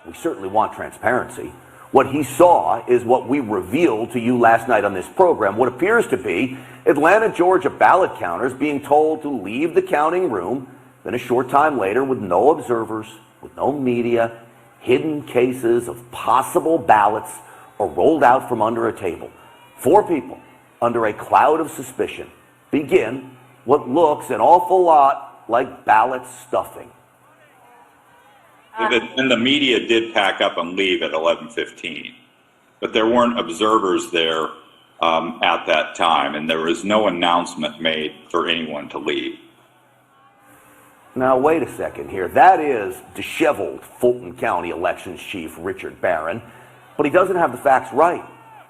We certainly want transparency. What he saw is what we revealed to you last night on this program, what appears to be Atlanta, Georgia ballot counters being told to leave the counting room. Then a short time later, with no observers, with no media, hidden cases of possible ballots are rolled out from under a table. 4 people, under a cloud of suspicion, begin what looks an awful lot like ballot stuffing. And the media did pack up and leave at 11:15, but there weren't observers there at that time, and there was no announcement made for anyone to leave. Now, wait a second here. That is disheveled Fulton County Elections Chief Richard Barron, but he doesn't have the facts right.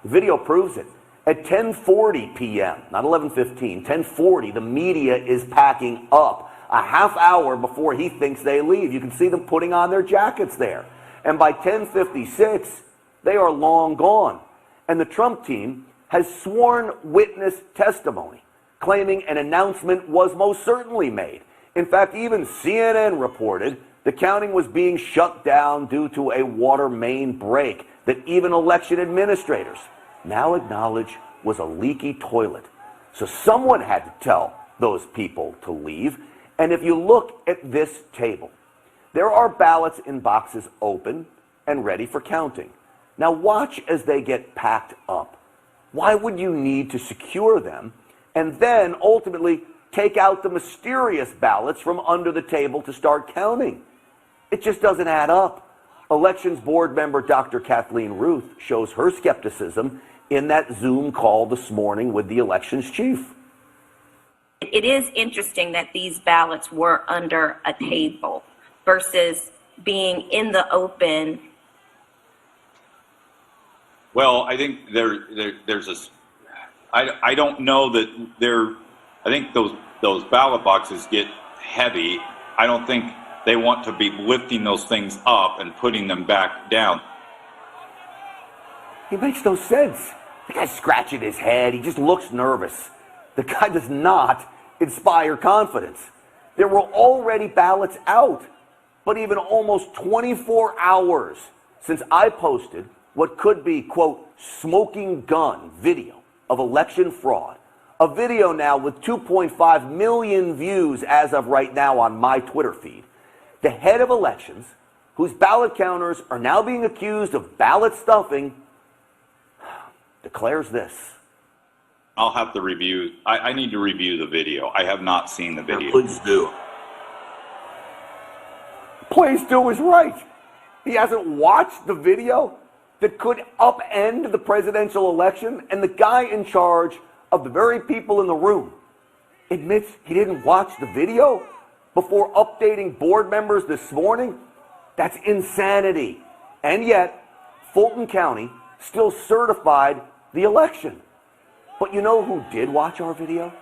The video proves it. At 10:40 p.m., not 11:15, 10:40, the media is packing up. A half hour before he thinks they leave. You can see them putting on their jackets there. And by 10:56, they are long gone. And the Trump team has sworn witness testimony, claiming an announcement was most certainly made. In fact, even CNN reported the counting was being shut down due to a water main break that even election administrators now acknowledge was a leaky toilet. So someone had to tell those people to leave. And if you look at this table, there are ballots in boxes open and ready for counting. Now watch as they get packed up. Why would you need to secure them and then ultimately take out the mysterious ballots from under the table to start counting? It just doesn't add up. Elections Board member Dr. Kathleen Ruth shows her skepticism in that Zoom call this morning with the elections chief. It is interesting that these ballots were under a table versus being in the open. Well, I think there's a. I don't know that there. I think those ballot boxes get heavy. I don't think they want to be lifting those things up and putting them back down. It makes no sense. The guy's scratching his head. He just looks nervous. The guy does not inspire confidence. There were already ballots out, but even almost 24 hours since I posted what could be, quote, smoking gun video of election fraud, a video now with 2.5 million views as of right now on my Twitter feed, the head of elections, whose ballot counters are now being accused of ballot stuffing, declares this. I'll have to review. I need to review the video. I have not seen the video. Please do. Please do is right. He hasn't watched the video that could upend the presidential election, and the guy in charge of the very people in the room admits he didn't watch the video before updating board members this morning. That's insanity. And yet, Fulton County still certified the election. But you know who did watch our video?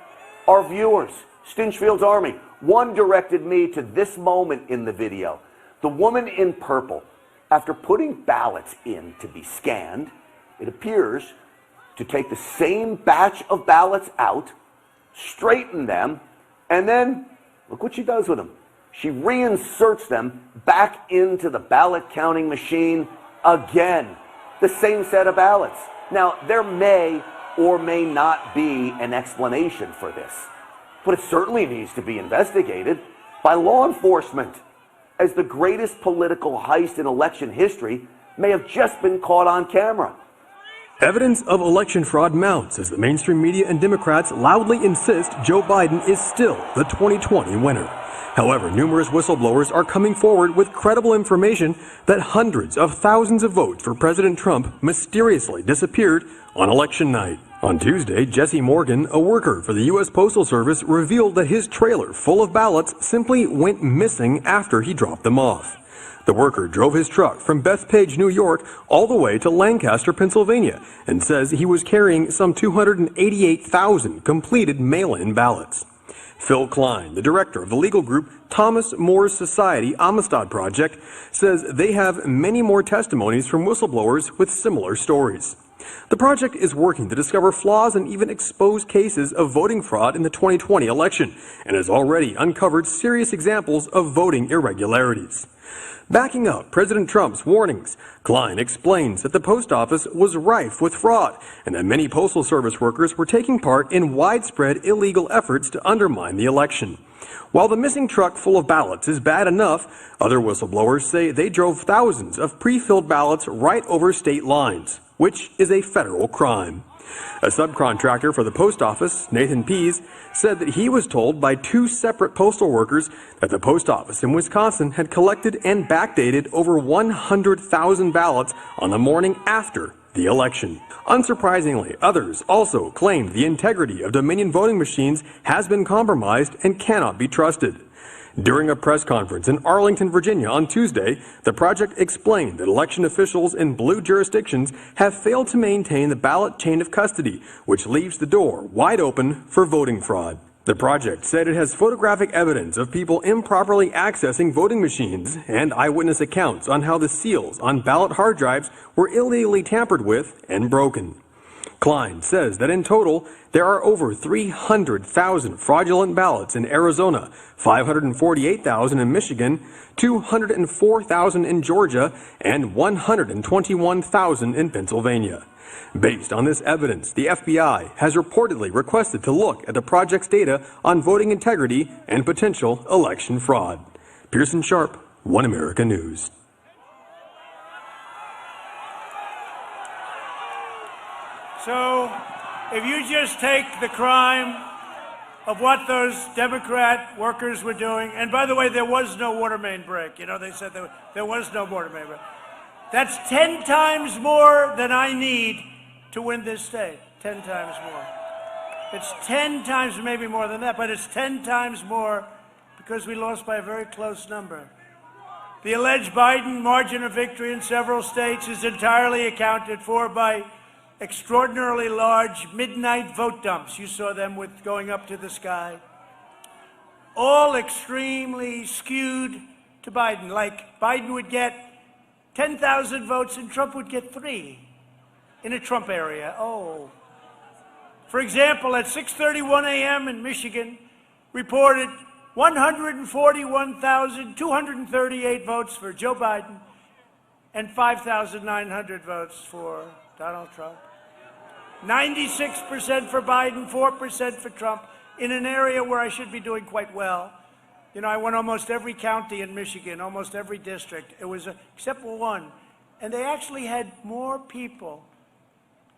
Our viewers, Stinchfield's Army. One directed me to this moment in the video. The woman in purple, after putting ballots in to be scanned, it appears to take the same batch of ballots out, straighten them, and then look what she does with them. She reinserts them back into the ballot counting machine again. The same set of ballots. Now, there may or may not be an explanation for this, but it certainly needs to be investigated by law enforcement, as the greatest political heist in election history may have just been caught on camera. Evidence of election fraud mounts as the mainstream media and Democrats loudly insist Joe Biden is still the 2020 winner. However, numerous whistleblowers are coming forward with credible information that hundreds of thousands of votes for President Trump mysteriously disappeared on election night. On Tuesday, Jesse Morgan, a worker for the U.S. Postal Service, revealed that his trailer full of ballots simply went missing after he dropped them off. The worker drove his truck from Bethpage, New York, all the way to Lancaster, Pennsylvania, and says he was carrying some 288,000 completed mail-in ballots. Phil Klein, the director of the legal group Thomas More Society Amistad Project, says they have many more testimonies from whistleblowers with similar stories. The project is working to discover flaws and even expose cases of voting fraud in the 2020 election, and has already uncovered serious examples of voting irregularities. Backing up President Trump's warnings, Klein explains that the post office was rife with fraud and that many Postal Service workers were taking part in widespread illegal efforts to undermine the election. While the missing truck full of ballots is bad enough, other whistleblowers say they drove thousands of pre-filled ballots right over state lines, which is a federal crime. A subcontractor for the post office, Nathan Pease, said that he was told by two separate postal workers that the post office in Wisconsin had collected and backdated over 100,000 ballots on the morning after the election. Unsurprisingly, others also claimed the integrity of Dominion voting machines has been compromised and cannot be trusted. During a press conference in Arlington, Virginia on Tuesday, the project explained that election officials in blue jurisdictions have failed to maintain the ballot chain of custody, which leaves the door wide open for voting fraud. The project said it has photographic evidence of people improperly accessing voting machines and eyewitness accounts on how the seals on ballot hard drives were illegally tampered with and broken. Klein says that in total, there are over 300,000 fraudulent ballots in Arizona, 548,000 in Michigan, 204,000 in Georgia, and 121,000 in Pennsylvania. Based on this evidence, the FBI has reportedly requested to look at the project's data on voting integrity and potential election fraud. Pearson Sharp, One America News. So, if you just take the crime of what those Democrat workers were doing, and by the way, there was no water main break. You know, they said there was no water main break. That's 10 times more than I need to win this state. 10 times more. It's 10 times, maybe more than that, but it's 10 times more because we lost by a very close number. The alleged Biden margin of victory in several states is entirely accounted for by extraordinarily large midnight vote dumps. You saw them with going up to the sky. All extremely skewed to Biden. Like Biden would get 10,000 votes and Trump would get 3 in a Trump area. Oh. For example, at 6:31 a.m. in Michigan, reported 141,238 votes for Joe Biden and 5,900 votes for Donald Trump. 96% for Biden, 4% for Trump, in an area where I should be doing quite well. You know, I won almost every county in Michigan, almost every district. It was except for one. And they actually had more people.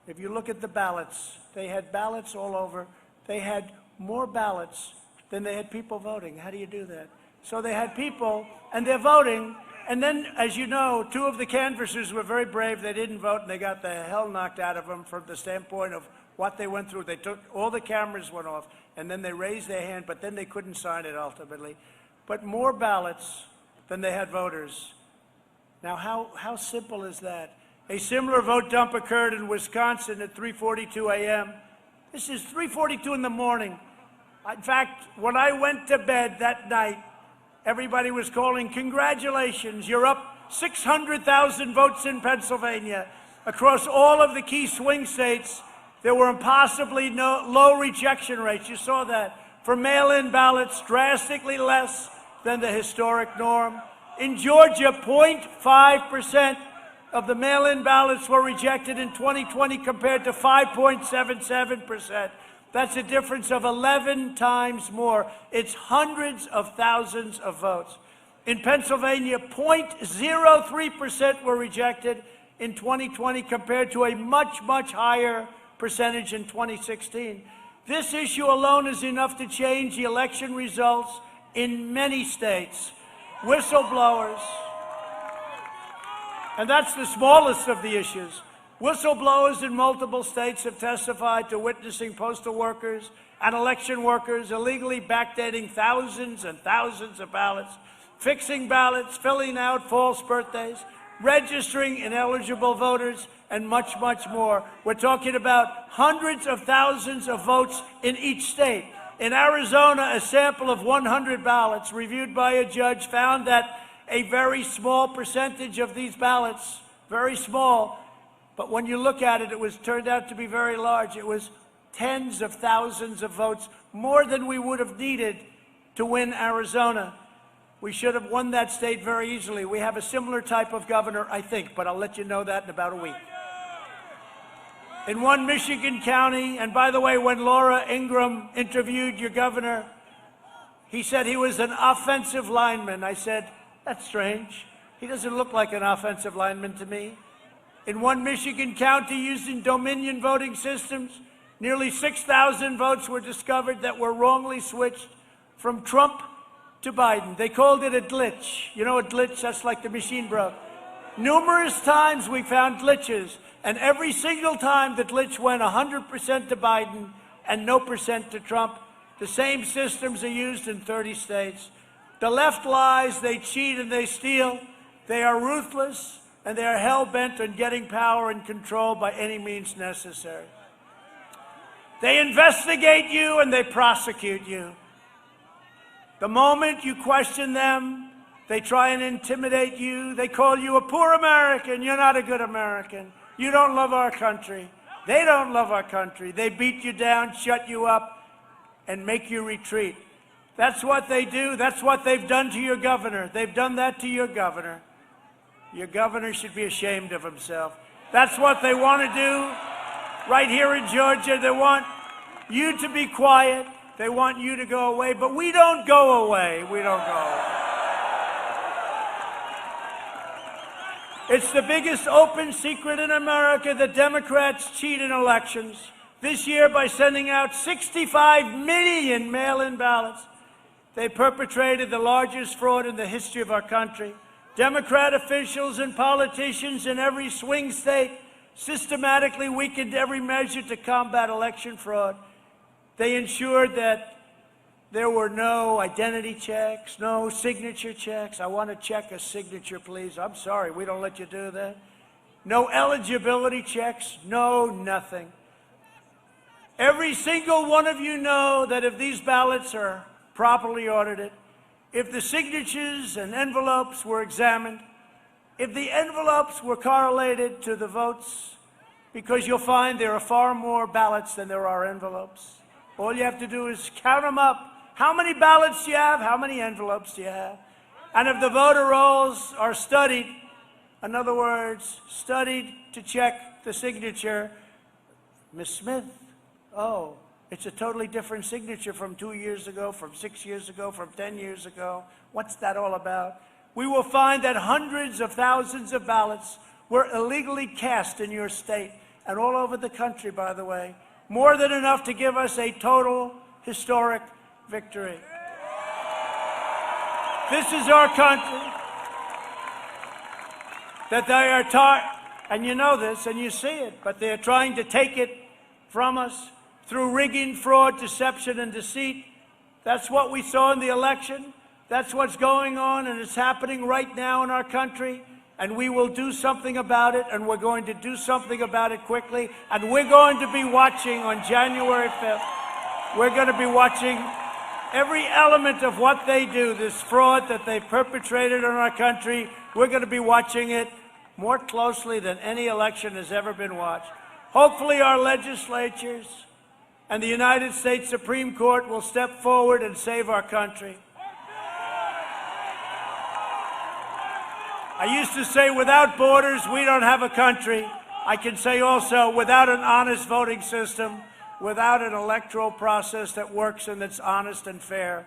If you look at the ballots, they had ballots all over. They had more ballots than they had people voting. How do you do that? So they had people, and they're voting. And then, as you know, 2 of the canvassers were very brave. They didn't vote, and they got the hell knocked out of them from the standpoint of what they went through. They took, all the cameras went off, and then they raised their hand, but then they couldn't sign it ultimately. But more ballots than they had voters. Now, how simple is that? A similar vote dump occurred in Wisconsin at 3:42 a.m. This is 3:42 in the morning. In fact, when I went to bed that night, everybody was calling, congratulations, you're up 600,000 votes in Pennsylvania. Across all of the key swing states, there were impossibly low rejection rates. You saw that. For mail-in ballots, drastically less than the historic norm. In Georgia, 0.5% of the mail-in ballots were rejected in 2020 compared to 5.77%. That's a difference of 11 times more. It's hundreds of thousands of votes. In Pennsylvania, 0.03% were rejected in 2020 compared to a much, much higher percentage in 2016. This issue alone is enough to change the election results in many states. Whistleblowers, and that's the smallest of the issues. Whistleblowers in multiple states have testified to witnessing postal workers and election workers illegally backdating thousands and thousands of ballots, fixing ballots, filling out false birthdays, registering ineligible voters, and much, much more. We're talking about hundreds of thousands of votes in each state. In Arizona, a sample of 100 ballots reviewed by a judge found that a very small percentage of these ballots, very small, But when you look at it, it was turned out to be very large. It was tens of thousands of votes, more than we would have needed to win Arizona. We should have won that state very easily. We have a similar type of governor, I think, but I'll let you know that in about a week. In one Michigan county, and by the way, when Laura Ingraham interviewed your governor, he said he was an offensive lineman. I said, that's strange. He doesn't look like an offensive lineman to me. In one Michigan county using Dominion voting systems, nearly 6,000 votes were discovered that were wrongly switched from Trump to Biden. They called it a glitch. You know a glitch? That's like the machine broke. Numerous times we found glitches, and every single time the glitch went 100% to Biden and no percent to Trump. The same systems are used in 30 states. The left lies, they cheat and they steal. They are ruthless, and they are hell-bent on getting power and control by any means necessary. They investigate you and they prosecute you. The moment you question them, they try and intimidate you. They call you a poor American. You're not a good American. You don't love our country. They don't love our country. They beat you down, shut you up, and make you retreat. That's what they do. That's what they've done to your governor. They've done that to your governor. Your governor should be ashamed of himself. That's what they want to do right here in Georgia. They want you to be quiet. They want you to go away, but we don't go away. We don't go away. It's the biggest open secret in America that Democrats cheat in elections. This year, by sending out 65 million mail-in ballots, they perpetrated the largest fraud in the history of our country. Democrat officials and politicians in every swing state systematically weakened every measure to combat election fraud. They ensured that there were no identity checks, no signature checks. I want to check a signature, please. I'm sorry, we don't let you do that. No eligibility checks, no nothing. Every single one of you know that if these ballots are properly audited, if the signatures and envelopes were examined, if the envelopes were correlated to the votes, because you'll find there are far more ballots than there are envelopes. All you have to do is count them up. How many ballots do you have? How many envelopes do you have? And if the voter rolls are studied, in other words, studied to check the signature, Ms. Smith, oh, it's a totally different signature from 2 years ago, from 6 years ago, from 10 years ago. What's that all about? We will find that hundreds of thousands of ballots were illegally cast in your state and all over the country, by the way. More than enough to give us a total historic victory. This is our country that they are taught, and you know this and you see it, but they are trying to take it from us through rigging, fraud, deception, and deceit. That's what we saw in the election. That's what's going on, and it's happening right now in our country. And we will do something about it, and we're going to do something about it quickly. And we're going to be watching on January 5th. We're going to be watching every element of what they do, this fraud that they perpetrated in our country. We're going to be watching it more closely than any election has ever been watched. Hopefully our legislatures and the United States Supreme Court will step forward and save our country. I used to say, without borders, we don't have a country. I can say also, without an honest voting system, without an electoral process that works and that's honest and fair,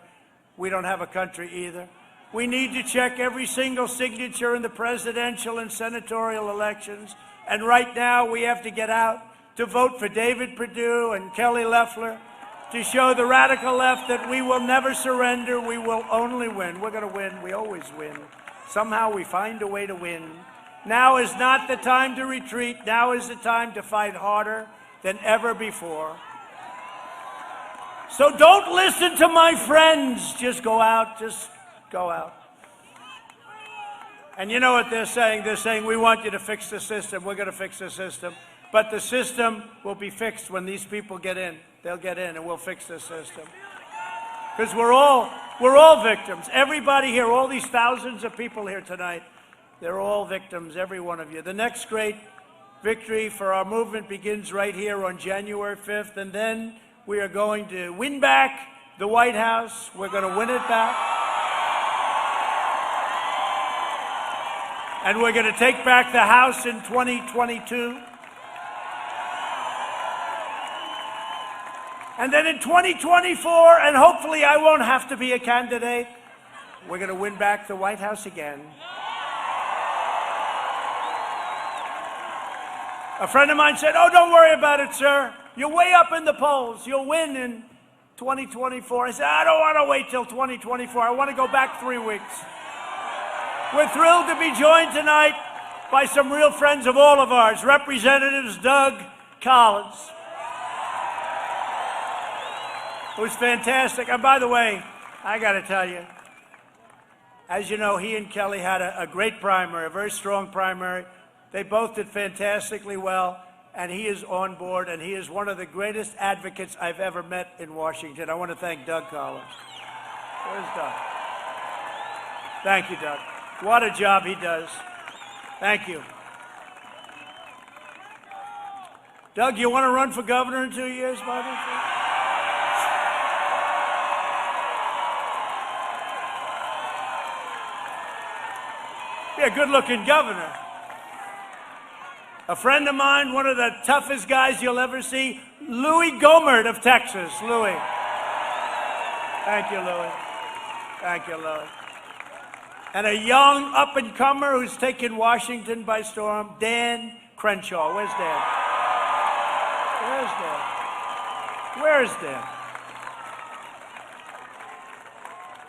we don't have a country either. We need to check every single signature in the presidential and senatorial elections. And right now, we have to get out to vote for David Perdue and Kelly Loeffler to show the radical left that we will never surrender. We will only win. We're going to win. We always win. Somehow we find a way to win. Now is not the time to retreat. Now is the time to fight harder than ever before. So don't listen to my friends. Just go out. Just go out. And you know what they're saying? They're saying, we want you to fix the system. We're going to fix the system. But the system will be fixed when these people get in. They'll get in and we'll fix the system. Because we're all victims. Everybody here, all these thousands of people here tonight, they're all victims, every one of you. The next great victory for our movement begins right here on January 5th, and then we are going to win back the White House. We're going to win it back. And we're going to take back the House in 2022. And then in 2024, and hopefully I won't have to be a candidate, we're going to win back the White House again. A friend of mine said, "Oh, don't worry about it, sir. You're way up in the polls. You'll win in 2024. I said, "I don't want to wait till 2024. I want to go back 3 weeks." We're thrilled to be joined tonight by some real friends of all of ours, Representatives Doug Collins, who's fantastic. And by the way, I got to tell you, as you know, he and Kelly had a great primary, a very strong primary. They both did fantastically well, and he is on board, and he is one of the greatest advocates I've ever met in Washington. I want to thank Doug Collins. Where's Doug? Thank you, Doug. What a job he does. Thank you. Doug, you want to run for governor in 2 years, buddy? Be a good-looking governor. A friend of mine, one of the toughest guys you'll ever see, Louis Gohmert of Texas. Louis. Thank you, Louis. Thank you, Louis. And a young up-and-comer who's taken Washington by storm, Dan Crenshaw. Where's Dan? Where's Dan? Where's Dan?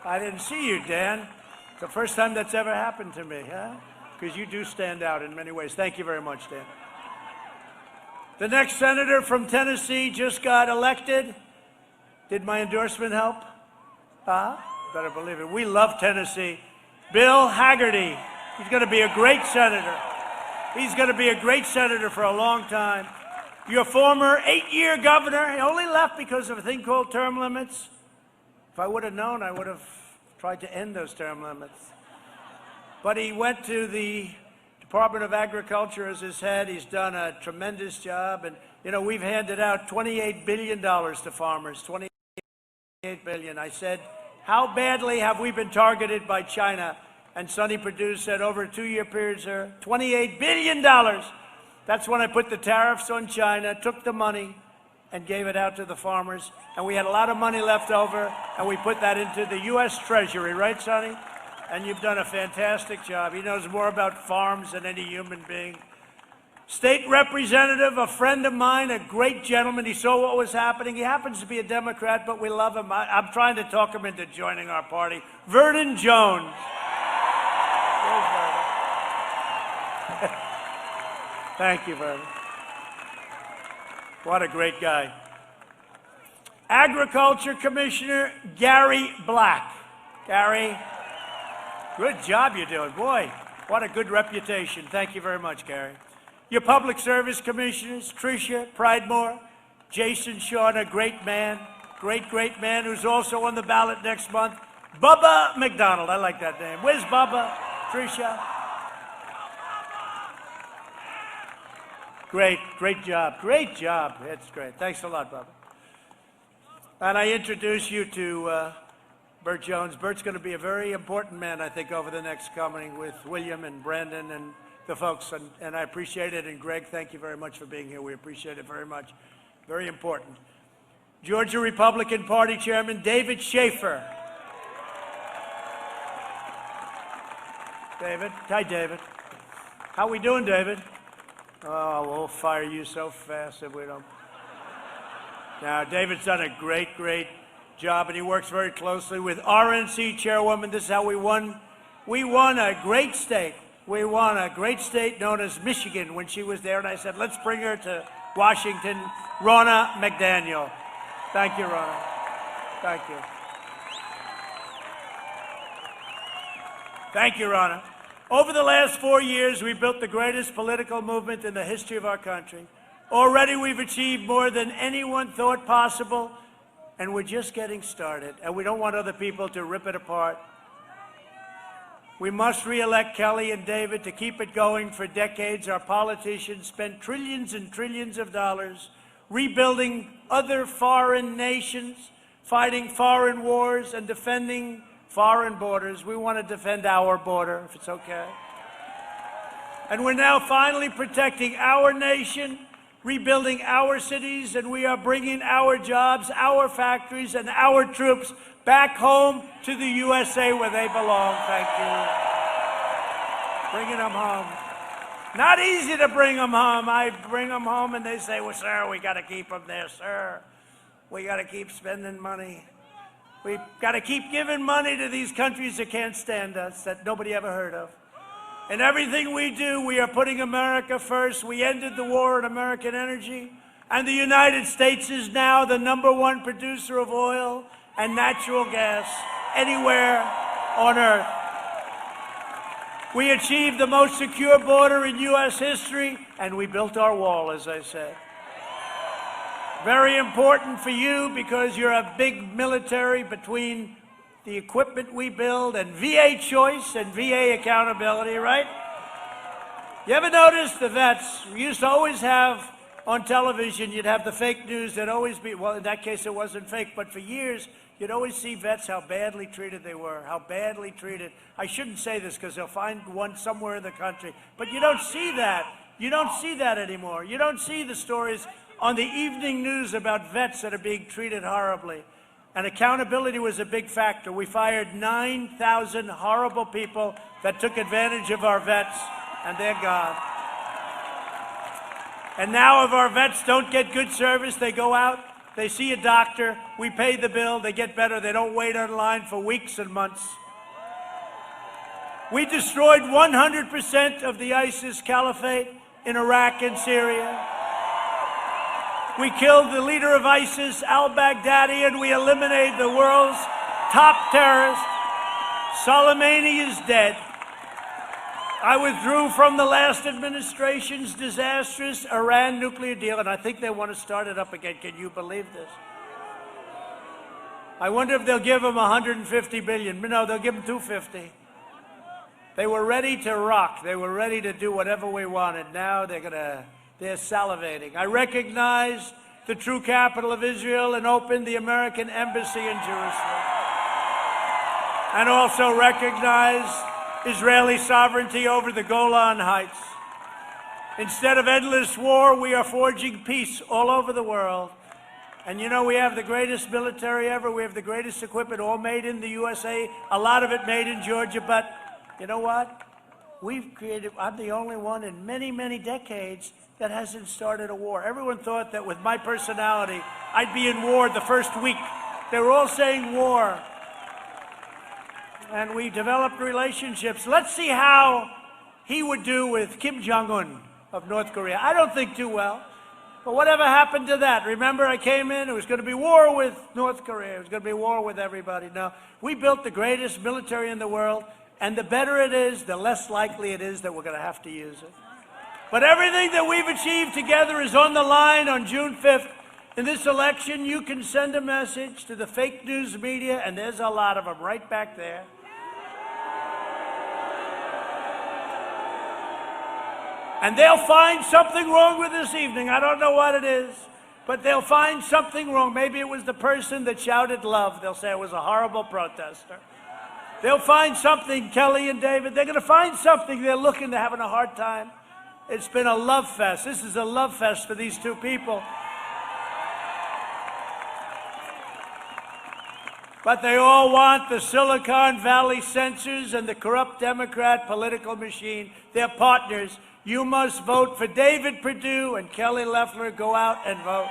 I didn't see you, Dan. It's the first time that's ever happened to me, huh? Because you do stand out in many ways. Thank you very much, Dan. The next senator from Tennessee just got elected. Did my endorsement help? Better believe it. We love Tennessee. Bill Hagerty. He's going to be a great senator. He's going to be a great senator for a long time. Your former 8-year governor, he only left because of a thing called term limits. If I would have known, I would have tried to end those term limits. But he went to the Department of Agriculture as his head. He's done a tremendous job. And, you know, we've handed out $28 billion to farmers, $28 billion. I said, how badly have we been targeted by China? And Sonny Perdue said, over a 2-year period, sir, $28 billion. That's when I put the tariffs on China, took the money, and gave it out to the farmers. And we had a lot of money left over, and we put that into the U.S. Treasury, right, Sonny? And you've done a fantastic job. He knows more about farms than any human being. State representative, a friend of mine, a great gentleman. He saw what was happening. He happens to be a Democrat, but we love him. I'm trying to talk him into joining our party. Vernon Jones. Where's Vernon? Thank you, Vernon. What a great guy. Agriculture Commissioner Gary Black. Gary. Good job you're doing. Boy, what a good reputation. Thank you very much, Gary. Your Public Service Commissioners, Tricia Pridemore, Jason Shawn, a great man, great man who's also on the ballot next month, Bubba McDonald. I like that name. Where's Bubba? Tricia? Great job. Great job. It's great. Thanks a lot, Bubba. And I introduce you to Burt Jones. Burt's going to be a very important man, I think, over the next coming with William and Brandon and the folks, and I appreciate it. And Greg, thank you very much for being here. We appreciate it very much. Very important. Georgia Republican Party Chairman David Shaffer. David. Hi, David. How we doing, David? Oh, we'll fire you so fast if we don't. Now, David's done a great job, and he works very closely with RNC Chairwoman. This is how we won. We won a great state. We won a great state known as Michigan when she was there, and I said, let's bring her to Washington, Ronna McDaniel. Thank you, Ronna. Thank you. Thank you, Ronna. Over the last 4 years, we built the greatest political movement in the history of our country. Already we've achieved more than anyone thought possible, and we're just getting started, and we don't want other people to rip it apart. We must re-elect Kelly and David to keep it going for decades. Our politicians spent trillions and trillions of dollars rebuilding other foreign nations, fighting foreign wars, and defending foreign borders. We want to defend our border, if it's okay. And we're now finally protecting our nation, rebuilding our cities, and we are bringing our jobs, our factories, and our troops back home to the USA where they belong. Thank you. Bringing them home. Not easy to bring them home. I bring them home and they say, well, sir, we got to keep them there, sir. We got to keep spending money. We've got to keep giving money to these countries that can't stand us, that nobody ever heard of. In everything we do, we are putting America first. We ended the war on American energy, and the United States is now the #1 producer of oil and natural gas anywhere on Earth. We achieved the most secure border in U.S. history, and we built our wall, as I said. Very important for you because you're a big military between the equipment we build and VA choice and VA accountability, right? You ever notice the vets? We used to always have on television, you'd have the fake news that always be, well, in that case it wasn't fake, but for years, you'd always see vets how badly treated they were, how badly treated. I shouldn't say this because they'll find one somewhere in the country, but you don't see that. You don't see that anymore. You don't see the stories on the evening news about vets that are being treated horribly. And accountability was a big factor. We fired 9,000 horrible people that took advantage of our vets, and they're gone. And now if our vets don't get good service, they go out, they see a doctor, we pay the bill, they get better, they don't wait online for weeks and months. We destroyed 100% of the ISIS caliphate in Iraq and Syria. We killed the leader of ISIS, al-Baghdadi, and we eliminated the world's top terrorist. Soleimani is dead. I withdrew from the last administration's disastrous Iran nuclear deal, and I think they want to start it up again. Can you believe this? I wonder if they'll give them $150 billion. No, they'll give them $250. They were ready to rock. They were ready to do whatever we wanted. Now they're salivating. I recognize the true capital of Israel and opened the American embassy in Jerusalem. And also recognize Israeli sovereignty over the Golan Heights. Instead of endless war, we are forging peace all over the world. And you know, we have the greatest military ever. We have the greatest equipment, all made in the USA, a lot of it made in Georgia. But you know what? I'm the only one in many, many decades that hasn't started a war. Everyone thought that with my personality, I'd be in war the first week. They were all saying war. And we developed relationships. Let's see how he would do with Kim Jong-un of North Korea. I don't think too well. But whatever happened to that? Remember, I came in, it was going to be war with North Korea. It was going to be war with everybody. No, we built the greatest military in the world, and the better it is, the less likely it is that we're going to have to use it. But everything that we've achieved together is on the line on June 5th. In this election, you can send a message to the fake news media, and there's a lot of them right back there. And they'll find something wrong with this evening. I don't know what it is, but they'll find something wrong. Maybe it was the person that shouted love. They'll say it was a horrible protester. They'll find something, Kelly and David. They're going to find something. They're looking, they're having a hard time. It's been a love fest. This is a love fest for these two people. But they all want the Silicon Valley censors and the corrupt Democrat political machine. They're partners. You must vote for David Perdue and Kelly Loeffler. Go out and vote.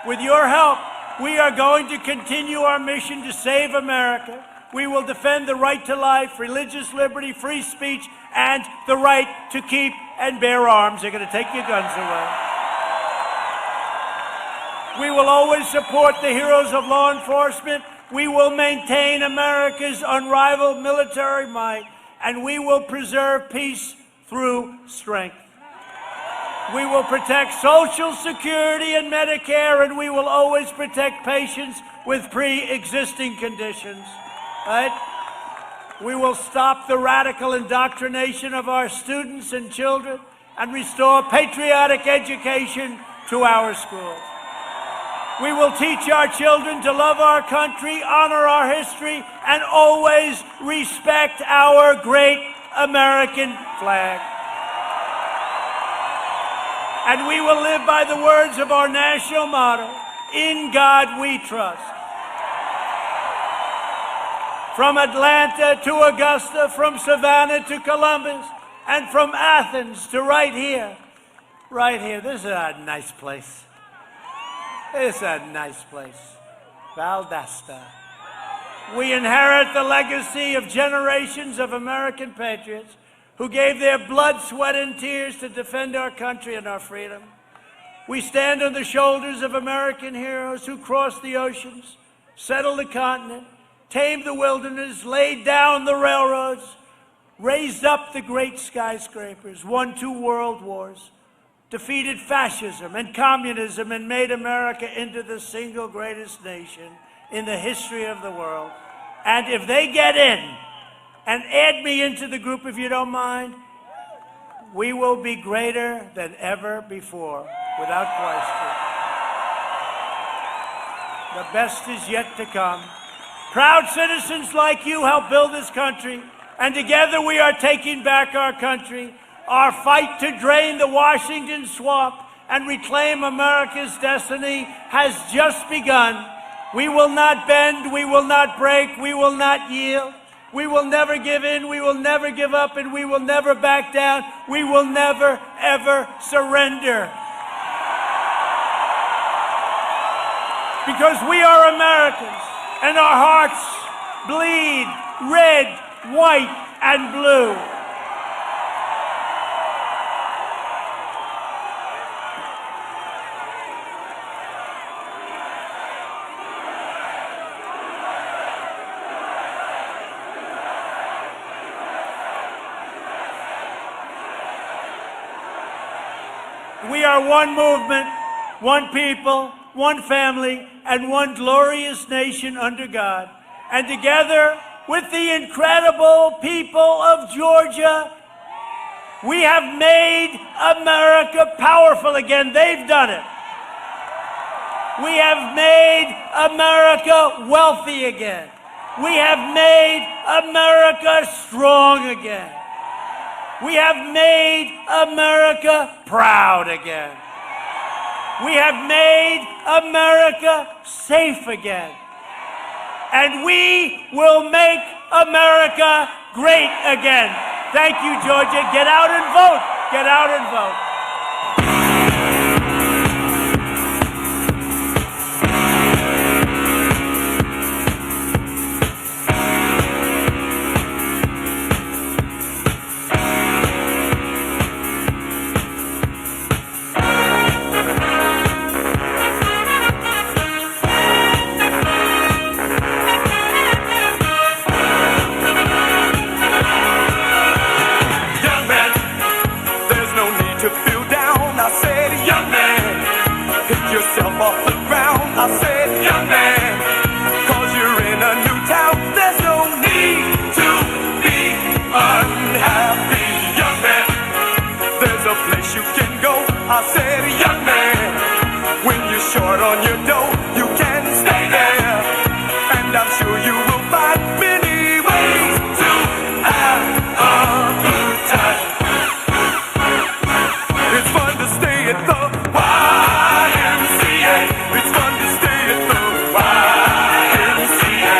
With your help, we are going to continue our mission to save America. We will defend the right to life, religious liberty, free speech, and the right to keep and bear arms. They're going to take your guns away. We will always support the heroes of law enforcement. We will maintain America's unrivaled military might, and we will preserve peace through strength. We will protect Social Security and Medicare, and we will always protect patients with pre-existing conditions. Right? We will stop the radical indoctrination of our students and children and restore patriotic education to our schools. We will teach our children to love our country, honor our history, and always respect our great American flag. And we will live by the words of our national motto, "In God we trust." From Atlanta to Augusta, from Savannah to Columbus, and from Athens to right here. This is a nice place. It's a nice place. Valdosta. We inherit the legacy of generations of American patriots who gave their blood, sweat, and tears to defend our country and our freedom. We stand on the shoulders of American heroes who crossed the oceans, settled the continent, tamed the wilderness, laid down the railroads, raised up the great skyscrapers, won 2 world wars, defeated fascism and communism, and made America into the single greatest nation in the history of the world. And if they get in, and add me into the group if you don't mind, we will be greater than ever before, without question. The best is yet to come. Proud citizens like you help build this country, and together we are taking back our country. Our fight to drain the Washington swamp and reclaim America's destiny has just begun. We will not bend, we will not break, we will not yield. We will never give in, we will never give up, and we will never back down. We will never, ever surrender. Because we are Americans, and our hearts bleed red, white, and blue. We are one movement, one people, one family, and one glorious nation under God. And together with the incredible people of Georgia, we have made America powerful again. They've done it. We have made America wealthy again. We have made America strong again. We have made America proud again. We have made America safe again. And we will make America great again. Thank you, Georgia. Get out and vote. Get out and vote. Short on your dough, you can stay there, and I'm sure you will find many ways to have a good time. It's fun to stay at the YMCA. It's fun to stay at the YMCA.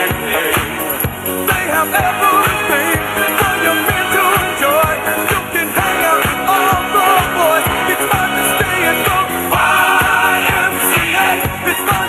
They have everything for your men to enjoy. You can hang out with all the boys. It's fun to stay at the YMCA. It's fun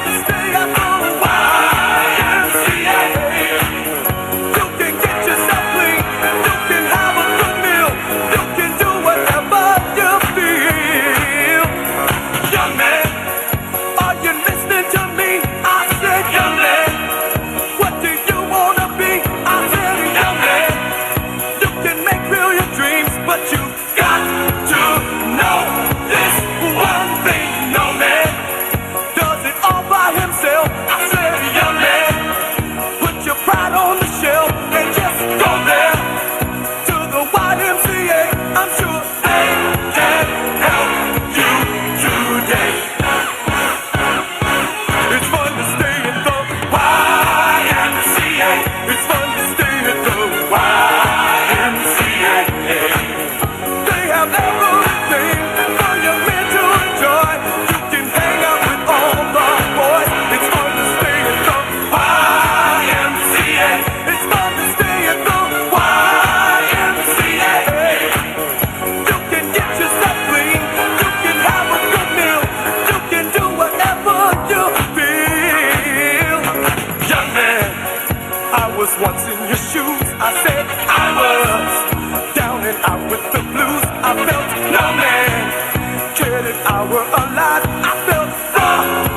were alive, I felt the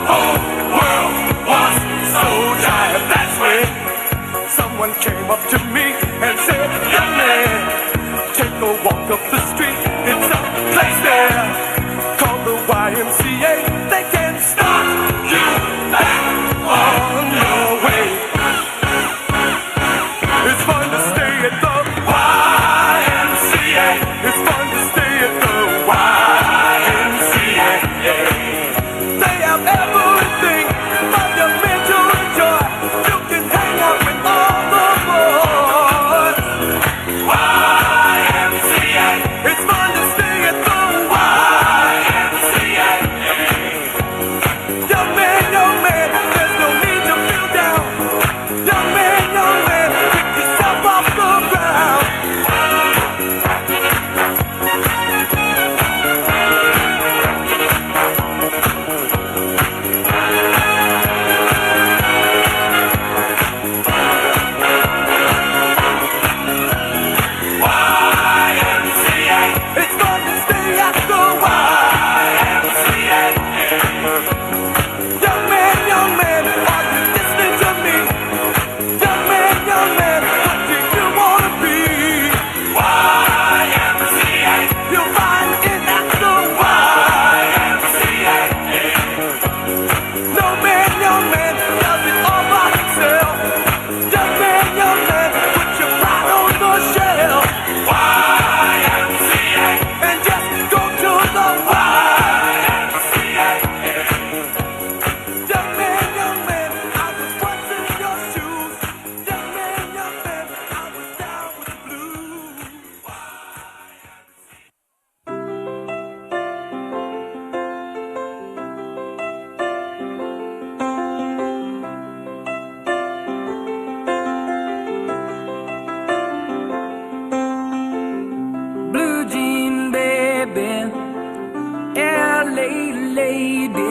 whole world was so tired. That's when someone came up to me and said, young man, take a walk up the street. It's a place there called the YMCA. They can start you back on your way. It's fun to stay at the YMCA. It's fun to stay at the YMCA. They have everything for your mental joy. You can hang out with all the boys. YMCA. It's fun to stay at the YMCA. Young man, there's no need to feel down. Young man, pick yourself off the ground. YMCA. It's fun to stay at the YMCA. Young man, are you listening to me? Young man, what do you wanna be? YMCA. You'll find it at the YMCA. No man, does it all by himself. Young man, put your pride on the shelf. YMCA. And just go to the YMCA. Young man, I was once in your shoes. Young man, I was down with the blues. Blue jean baby, LA lady,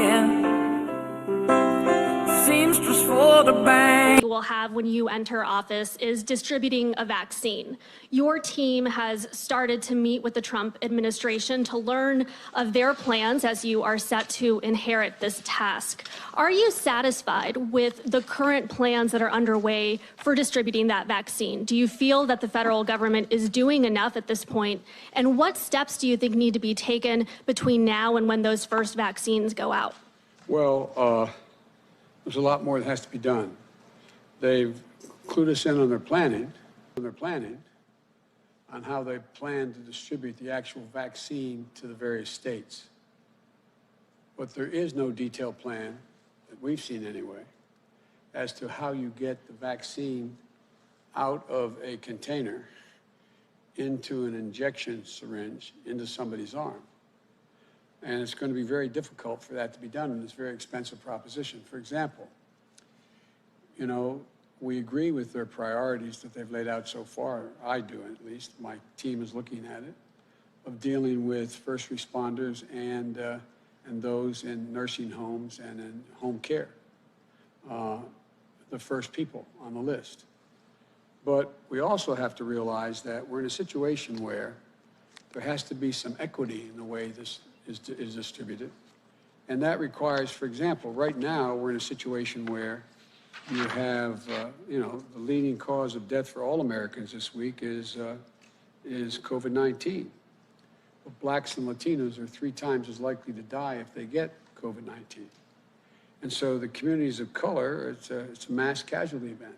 seamstress for the bank. You will have when you enter office is distributing a vaccine. Your team has started to meet with the Trump administration to learn of their plans as you are set to inherit this task. Are you satisfied with the current plans that are underway for distributing that vaccine? Do you feel that the federal government is doing enough at this point? And what steps do you think need to be taken between now and when those first vaccines go out? Well, there's a lot more that has to be done. They've clued us in on their planning, on how they plan to distribute the actual vaccine to the various states. But there is no detailed plan, that we've seen anyway, as to how you get the vaccine out of a container into an injection syringe into somebody's arm. And it's going to be very difficult for that to be done in this very expensive proposition. For example, you know, we agree with their priorities that they've laid out so far. I do, at least. My team is looking at it, of dealing with first responders and those in nursing homes and in home care, the first people on the list. But we also have to realize that we're in a situation where there has to be some equity in the way this is distributed. And that requires, for example, right now we're in a situation where you have, you know, the leading cause of death for all Americans this week is COVID-19. But blacks and Latinos are 3 times as likely to die if they get COVID-19. And so the communities of color, it's a mass casualty event.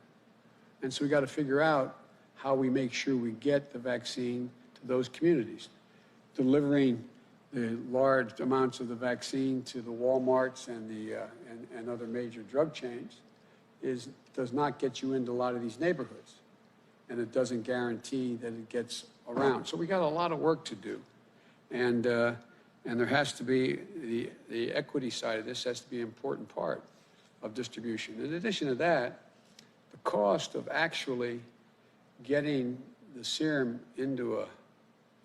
And so we got to figure out how we make sure we get the vaccine to those communities. Delivering the large amounts of the vaccine to the Walmarts and the and other major drug chains does not get you into a lot of these neighborhoods, and it doesn't guarantee that it gets around. So we got a lot of work to do, and there has to be the equity side of this has to be an important part of distribution. In addition to that, the cost of actually getting the serum into a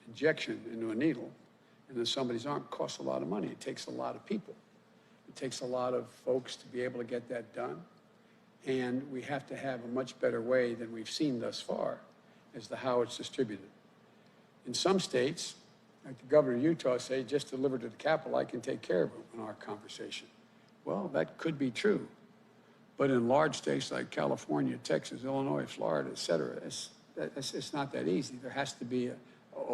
injection, into a needle, into somebody's arm costs a lot of money. It takes a lot of people. It takes a lot of folks to be able to get that done. And we have to have a much better way than we've seen thus far as to how it's distributed. In some states, Like the governor of Utah say, just deliver to the Capitol, I can take care of it in our conversation. Well, that could be true. But in large states like California, Texas, Illinois, Florida, et cetera, it's not that easy. There has to be